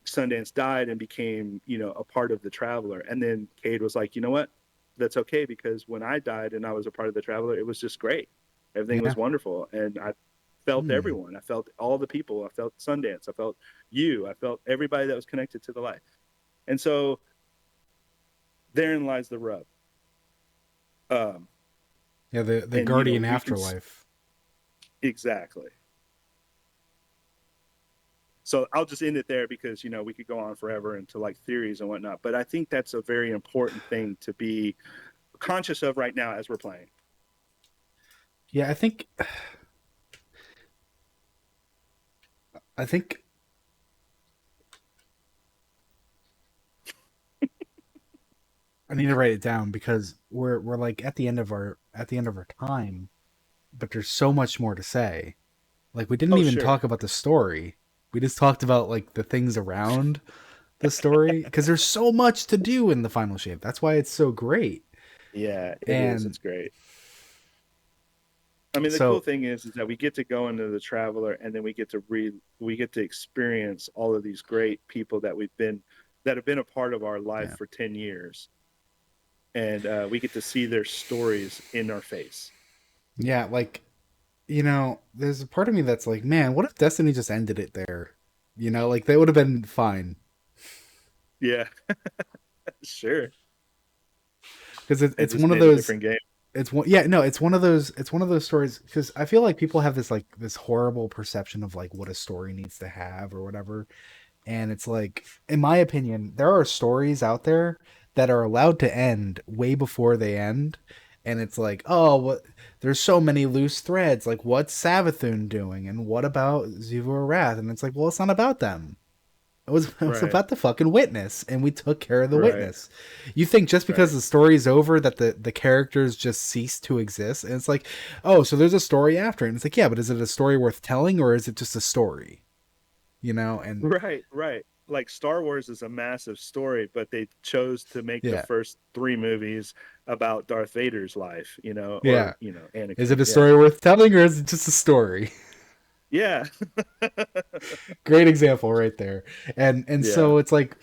Sundance died and became, a part of the Traveler. And then Cade was like, you know what? That's okay, because when I died and I was a part of the Traveler, it was just great. Everything Yeah. was wonderful. And I felt Hmm. everyone. I felt all the people. I felt Sundance. I felt you. I felt everybody that was connected to the light. And so therein lies the rub. Um, Yeah. The and, guardian we can afterlife. exactly. So I'll just end it there because, we could go on forever into like theories and whatnot. But I think that's a very important thing to be conscious of right now as we're playing. Yeah. I think I need to write it down because we're like at the end of our time, but there's so much more to say. Like we didn't Oh, even sure. talk about the story. We just talked about like the things around the story because there's so much to do in the final shape. That's why it's so great. Yeah, it is. And It's great. I mean, the cool so thing is that we get to go into the Traveler, and then we get to experience all of these great people that have been a part of our life yeah. for 10 years, and we get to see their stories in our face. Yeah, like there's a part of me that's like, man, what if Destiny just ended it there? Like that would have been fine. Yeah, sure. Because And it's just one of made a those different game. it's one yeah no it's one of those stories because I feel like people have this horrible perception of like what a story needs to have or whatever, and it's like in my opinion there are stories out there that are allowed to end way before they end, and it's like, oh, what, there's so many loose threads, like what's Savathun doing and what about Zivur Wrath, and it's like, well, it's not about them. It was Right, about the fucking witness, and we took care of the right, witness. You think just because right, the story's over that the characters just cease to exist? And it's like, oh, so there's a story after it. And it's like, yeah, but is it a story worth telling or is it just a story? And right, right. like Star Wars is a massive story, but they chose to make the Yeah. first three movies about Darth Vader's life, Yeah. or Is Anakin. it a Yeah, story worth telling, or is it just a story? yeah, Great example right there. And yeah, so it's like,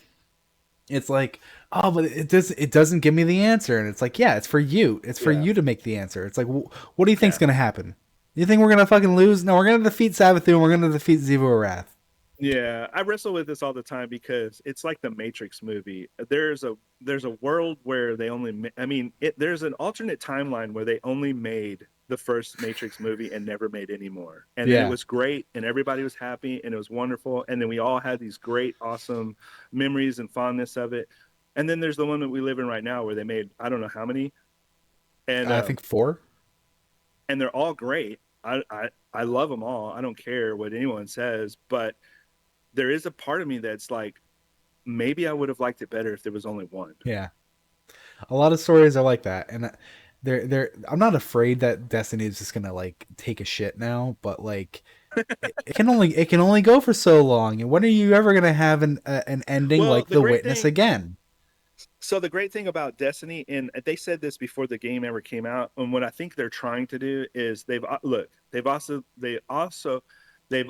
oh, but it doesn't give me the answer. And it's like, yeah, it's for you. It's for yeah. you to make the answer. It's like, what do you think's Yeah. gonna happen? You think we're gonna fucking lose? No, we're gonna defeat Sabathu and we're gonna defeat Zebo Wrath. Yeah, I wrestle with this all the time because it's like the Matrix movie. There's a world where they only I mean, there's an alternate timeline where they only made the first Matrix movie and never made any more. And then it Yeah, was great and everybody was happy and it was wonderful and then we all had these great awesome memories and fondness of it. And then there's the one that we live in right now where they made I don't know how many and I think four. they're all great. I love them all. I don't care what anyone says, but there is a part of me that's like, maybe I would have liked it better if there was only one. Yeah, a lot of stories are like that, and they're. I'm not afraid that Destiny is just gonna like take a shit now, but like it can only go for so long. And when are you ever gonna have an ending Well, like The Witness again? the great thing about Destiny, and they said this before the game ever came out, and what I think they're trying to do is they've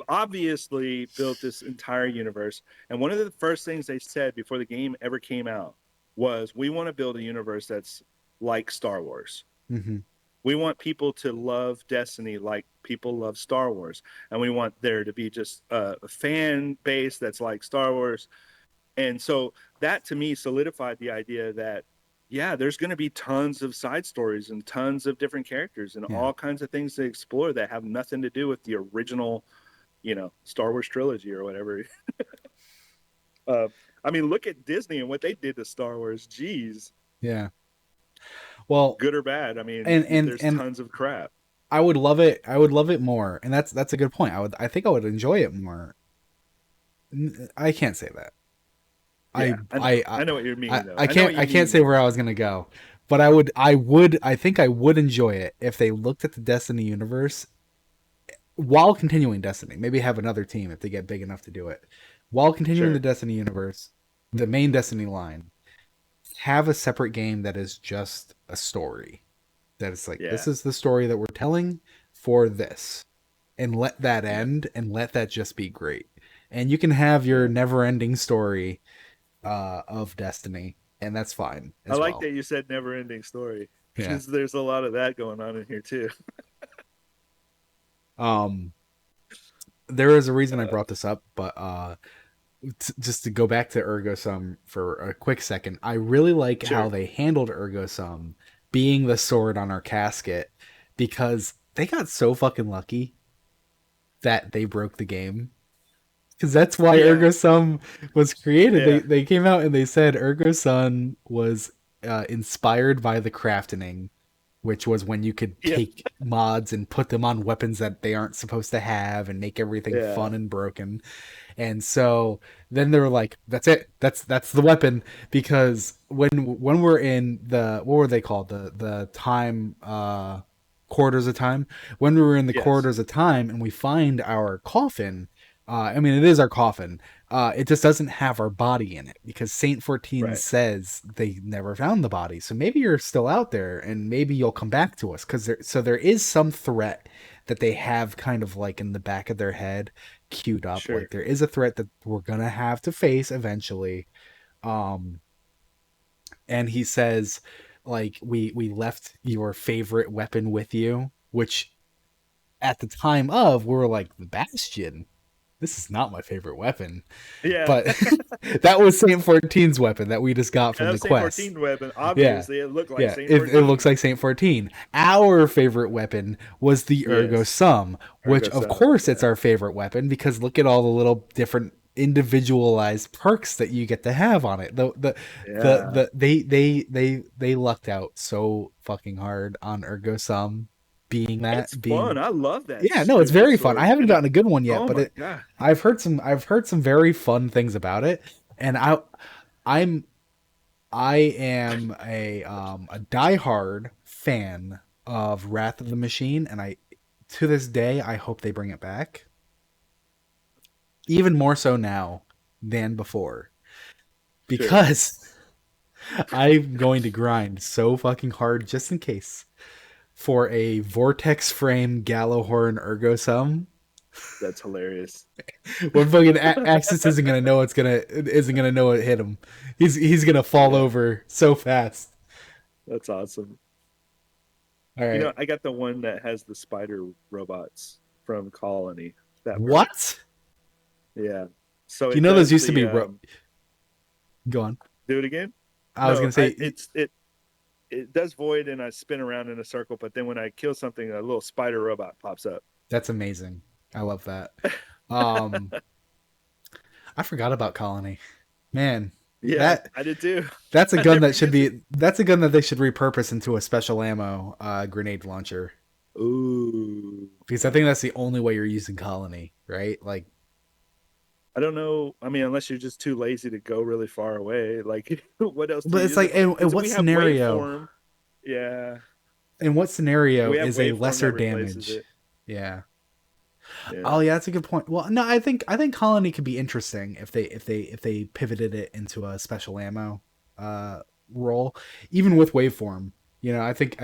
obviously built this entire universe, and one of the first things they said before the game ever came out was, we want to build a universe that's like Star Wars. Mm-hmm. We want people to love Destiny like people love Star Wars, and we want there to be just a fan base that's like Star Wars. And so that to me solidified the idea that, yeah, there's going to be tons of side stories and tons of different characters and Yeah, all kinds of things to explore that have nothing to do with the original, Star Wars trilogy or whatever. uh, I mean, look at Disney and what they did to Star Wars. Geez, yeah. Well, good or bad. I mean, and there's and tons of crap. I would love it. I would love it more, and that's a good point. I think I would enjoy it more. I can't say that. I Yeah, I know. I I I know what you I, mean, though. I I know what can't you I can't mean. say where I was gonna go, but I think I would enjoy it if they looked at the Destiny universe while continuing Destiny. Maybe have another team if they get big enough to do it. While continuing the Sure. Destiny universe, the main Destiny line, have a separate game that is just a story. That it's like, this Yeah. is the story that we're telling for this, and let that Yeah. end, and let that just be great. And you can have your Yeah. never-ending story of Destiny, and that's fine I as like well. that you said never ending story Yeah. because there's a lot of that going on in here too. Um, there is a reason I Uh, brought this up, but just to go back to Ergo Sum for a quick second, I really like how sure. they handled Ergo Sum being the sword on our casket, because they got so fucking lucky that they broke the game. Because that's why Yeah. Ergo Sum was created. They Yeah. they came out and they said Ergo Sum was inspired by the crafting, which was when you could Yeah. take mods and put them on weapons that they aren't supposed to have and make everything Yeah. fun and broken. And so then they were like, "That's it. That's the weapon." Because when we're in the, what were they called, the time quarters of time, when we were in the Yes. quarters of time and we find our coffin, I mean, it is our coffin. It just doesn't have our body in it because Saint 14 Right. says they never found the body. So maybe you're still out there and maybe you'll come back to us, because there is some threat that they have kind of like in the back of their head queued up. Like, Sure. there is a threat that we're gonna have to face eventually. Um, and he says, like, we left your favorite weapon with you, which at the time of, we were like, the Bastion. This is not my favorite weapon, Yeah. but that was Saint 14's weapon that we just got That from the was Saint quest. 14 weapon. Yeah, Obviously, it looked like yeah, Saint it looks 14. like Saint 14. Our favorite weapon was the Ergo Yes. Sum, which Ergo of Sub. course it's Yeah. our favorite weapon, because look at all the little different individualized perks that you get to have on it. Yeah. They lucked out so fucking hard on Ergo Sum being It's that fun. being. I love that Yeah, no, it's stupid very fun. I sword. haven't gotten a good one yet, Oh but my it God. I've heard some very fun things about it, and I'm I am a diehard fan of Wrath of the Machine, and I to this day I hope they bring it back. Even more so now. than before Sure. because I'm going to grind so fucking hard just in case for a vortex frame Gallowhorn Ergo Sum. That's hilarious. When fucking Axis isn't gonna know what hit him. He's gonna fall Yeah, over so fast. that's awesome. All right, I got the one that has the spider robots from Colony. That perk. what? Yeah. So You it know those does used to the be. Go on. do it again? I was No, gonna say it does void and I spin around in a circle, but then when I kill something, a little spider robot pops up. that's amazing. I love that. Um, I forgot about Colony. Man, Yeah, that I did too. that's a I gun never that should use it. be. That's a gun that they should repurpose into a special ammo grenade launcher. Ooh. Because I think that's the only way you're using Colony, right? Like, I don't know. I mean, unless you're just too lazy to go really far away. Like, what else do but you it's use like, it? in Because what we have scenario? waveform. Yeah, In what scenario we have is a waveform lesser that replaces damage? it. Yeah. Yeah. Oh yeah, that's a good point. Well, no, I think Colony could be interesting if they pivoted it into a special ammo uh role, even with waveform. You know, Yeah. I think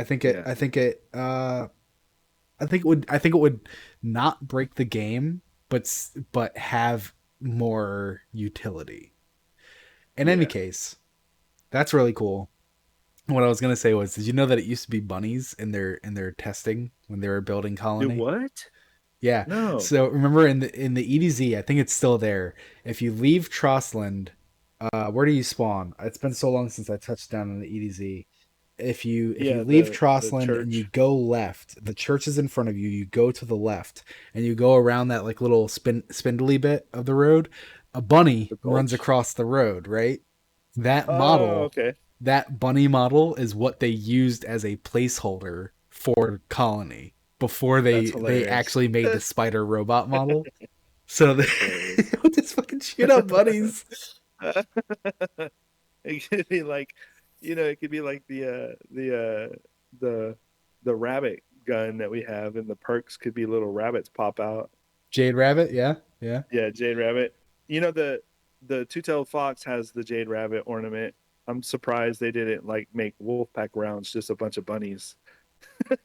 it would not break the game, but have more utility. In any Yeah. case, that's really cool. What I was gonna say was, did you know that it used to be bunnies in their testing when they were building Do Colony? what? Yeah. No. So remember in the EDZ, I think it's still there. If you leave Trostland, where do you spawn? It's been so long since I touched down on the EDZ. If you Yeah, leave the Trostland and you church. go left, the church is in front of you. You go to the left and you go around that like little spindly bit of the road. A bunny The runs gulch. across the road, right? That Oh, model, okay. that bunny model is what they used as a placeholder for Colony before That's they hilarious. actually made the spider robot model. So they That's hilarious. would just fucking shoot out bunnies. It could be like, it could be like the the rabbit gun that we have, and the perks could be little rabbits pop out. Jade Rabbit, yeah, yeah. Yeah, Jade Rabbit. The two-tailed fox has the Jade Rabbit ornament. I'm surprised they didn't like make Wolfpack rounds just a bunch of bunnies that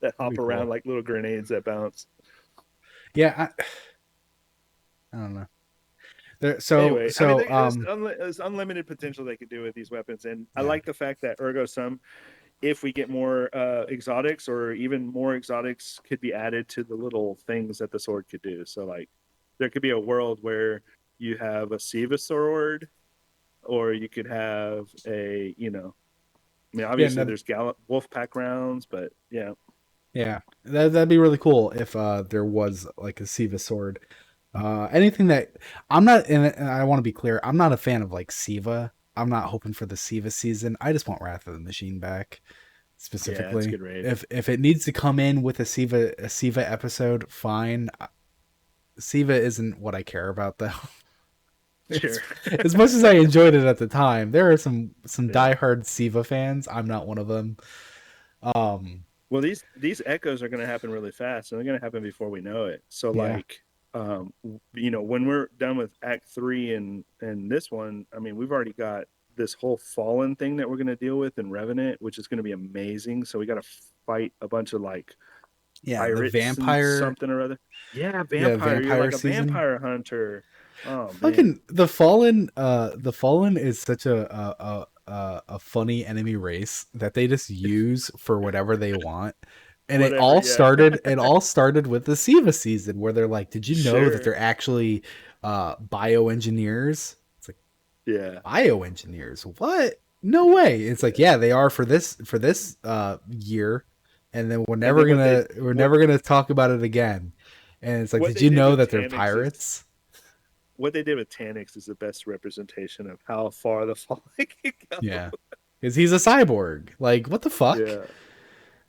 That'd hop be around cool. like little grenades that bounce. Yeah, I don't know. There, so Anyway, I mean, so there's unlimited potential they could do with these weapons, and I yeah. like the fact that Ergo Sum, if we get more exotics or even more exotics, could be added to the little things that the sword could do. So like, there could be a world where you have a Siva sword, or you could have I mean, Yeah, obviously no, there's wolf pack rounds, but yeah, yeah. That'd be really cool if there was like a Siva sword. Anything that I'm not and I want to be clear, I'm not a fan of like Siva. I'm not hoping for the Siva season. I just want Wrath of the Machine back yeah, it's a specifically. good raid. If it needs to come in with a Siva episode, fine. Siva isn't what I care about though. Sure. It's, as much as I enjoyed it at the time, there are some Yeah. diehard Siva fans. I'm not one of them. Um, Well, these echoes are going to happen really fast, and they're going to happen before we know it. So, yeah, like, when we're done with Act Three and this one, I mean, we've already got this whole Fallen thing that we're going to deal with in Revenant, which is going to be amazing. So we got to fight a bunch of like yeah, the pirates and vampire, something or other. Yeah, yeah, vampire. You're vampire like a season. vampire hunter. Oh man. Fucking the fallen is such a funny enemy race that they just use for whatever they want. And Whatever. Yeah. it all started with the Siva season where they're like, did you know that Sure. they're actually bioengineers? It's like, Yeah. bioengineers? What? No way. It's like, Yeah. yeah, they are for this year, and then And then we're never gonna talk about it again. And it's like, what did they you did know with that they're Tanix is pirates? what they did with Tanix is the best representation of how far the falling can go. Yeah. Because he's a cyborg. Like, what the fuck? Yeah.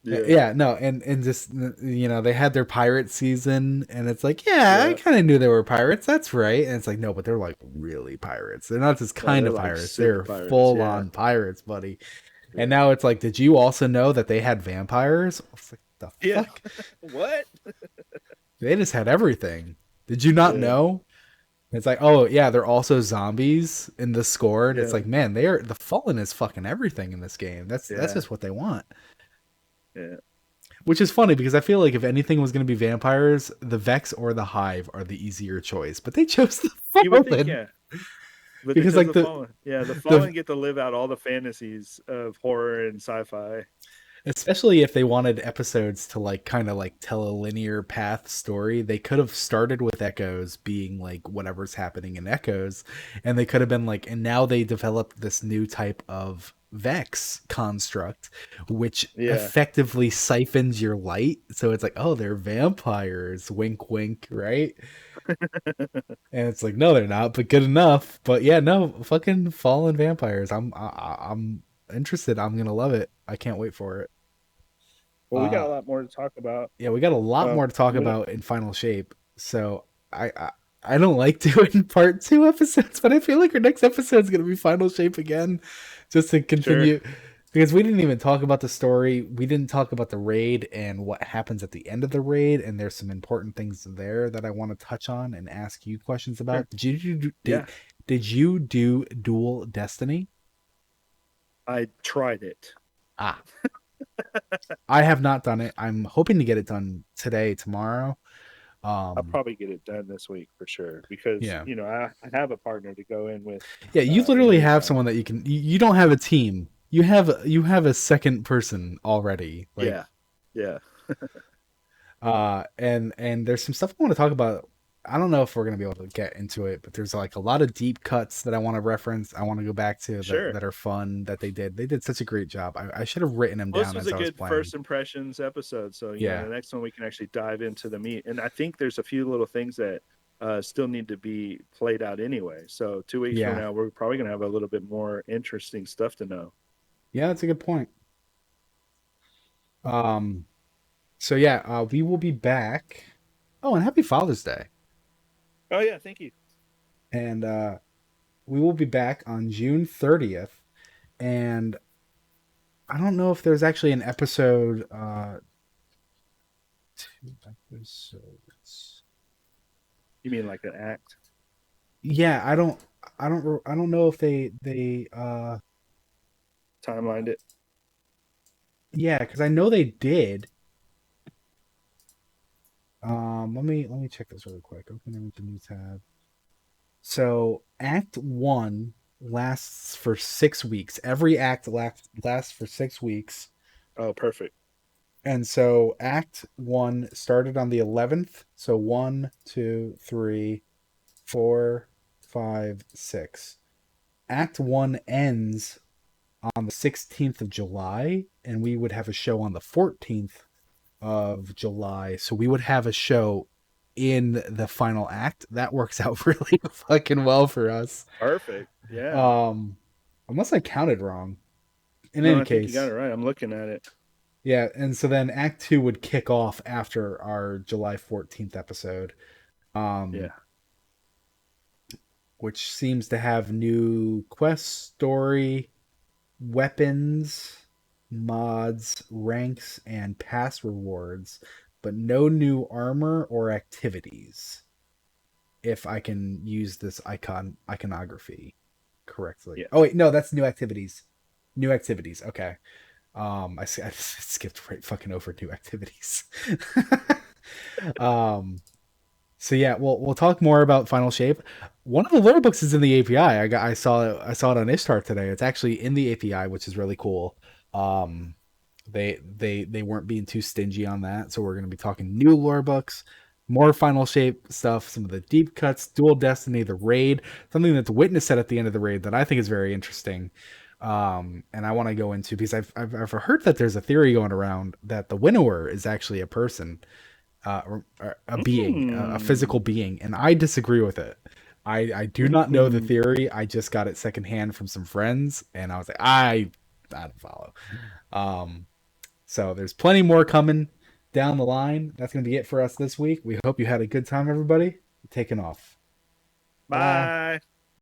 Yeah. Yeah, no, and just they had their pirate season, and it's like, yeah, I Yeah. kind of knew they were pirates. That's right. And it's like, no, but they're like really pirates. They're not just No, kind they're of like pirates. super They're pirates. full Yeah. on pirates, buddy. And Yeah. now it's like, did you also know that they had vampires? It's like, the Yeah. fuck? What? They just had everything. Did you not Yeah. know? It's like, oh yeah, they're also zombies in the score, and it's Yeah, like, man, they are the Fallen is fucking everything in this game. That's yeah, just what they want. yeah. Which is funny because I feel like if anything was going to be vampires, the Vex or the Hive are the easier choice, but they chose the You would think, Fallen yeah, but they because chose like the Fallen. Yeah, the the Fallen get to live out all the fantasies of horror and sci-fi. especially if they wanted episodes to like kind of like tell a linear path story, they could have started with Echoes being like whatever's happening in Echoes, and they could have been like, and now they developed this new type of Vex construct, which Yeah, effectively siphons your light. So it's like, oh, they're vampires, wink, wink, right? And it's like, no, they're not, but good enough. But yeah, no, fucking fallen vampires. I'm interested. I'm gonna love it. I can't wait for it. well, we got Uh, a lot more to talk about. yeah, we got a lot more to talk We about in Final Shape. So I don't like doing part two episodes, but I feel like our next episode is gonna be Final Shape again, just to sure, continue because we didn't even talk about the story. We didn't talk about the raid and what happens at the end of the raid, and there's some important things there that I want to touch on and ask you questions sure, about. yeah. Did you do Dual Destiny? I tried it. Ah, I have not done it. I'm hoping to get it done today, tomorrow. I'll Um, probably get it done this week for sure because yeah. I have a partner to go in with Yeah, you in the literally have meantime. someone that you don't have a team. You have a second person already. Like Yeah, yeah, and there's some stuff I want to talk about. I don't know if we're going to be able to get into it, but there's like a lot of deep cuts that I want to reference. I want to go back to sure. that are fun that they did. They did such a great job. I should have written them Well, this down was as a I was good playing. first impressions episode. So, Yeah. the next one we can actually dive into the meat. And I think there's a few little things that still need to be played out anyway. So, 2 weeks from Yeah. now, we're probably going to have a little bit more interesting stuff to know. Yeah, that's a good point. Um so yeah, we will be back. Oh, and happy Father's Day. Oh, yeah. Thank you. And we will be back on June 30th. And I don't know if there's actually an episode. Two episodes. You mean like an act? Yeah, I don't know if they Timelined it? yeah, because I know they did. Let me check this really quick. Open the new tab. So Act One lasts for 6 weeks. Every act lasts for 6 weeks. Oh, perfect. And so Act One started on the 11th. So one, two, three, 4, 5, 6. Act One ends on the 16th of July, and we would have a show on the 14th of July. So we would have a show in the final act. That works out really fucking well for us. Perfect. Yeah. Um, unless I counted wrong. In No, any I think you got case, it right. I'm looking at it. yeah. And so then Act Two would kick off after our July 14th episode. Um, Yeah. which seems to have new quest story, weapons, mods, ranks, and pass rewards, but no new armor or activities. If I can use this iconography correctly. Yeah. Oh wait, no, that's new activities. New activities. Okay. I skipped right fucking over new activities. um, so yeah, we'll talk more about Final Shape. One of the lore books is in the API. I saw it on Ishtar today. It's actually in the API, which is really cool. Um, they weren't being too stingy on that, so we're going to be talking new lore books, more Final Shape stuff, some of the deep cuts, Dual Destiny, the raid, something that the Witness said at the end of the raid that I think is very interesting. And I want to go into because I've heard that there's a theory going around that the Winnower is actually a person, or a being, a physical Mm. being, and I disagree with it. I do not know the Mm. theory. I just got it secondhand from some friends, and I was like, I don't follow. Um, so there's plenty more coming down the line. That's gonna be it for us this week. We hope you had a good time, everybody. Taking off. Bye. Bye.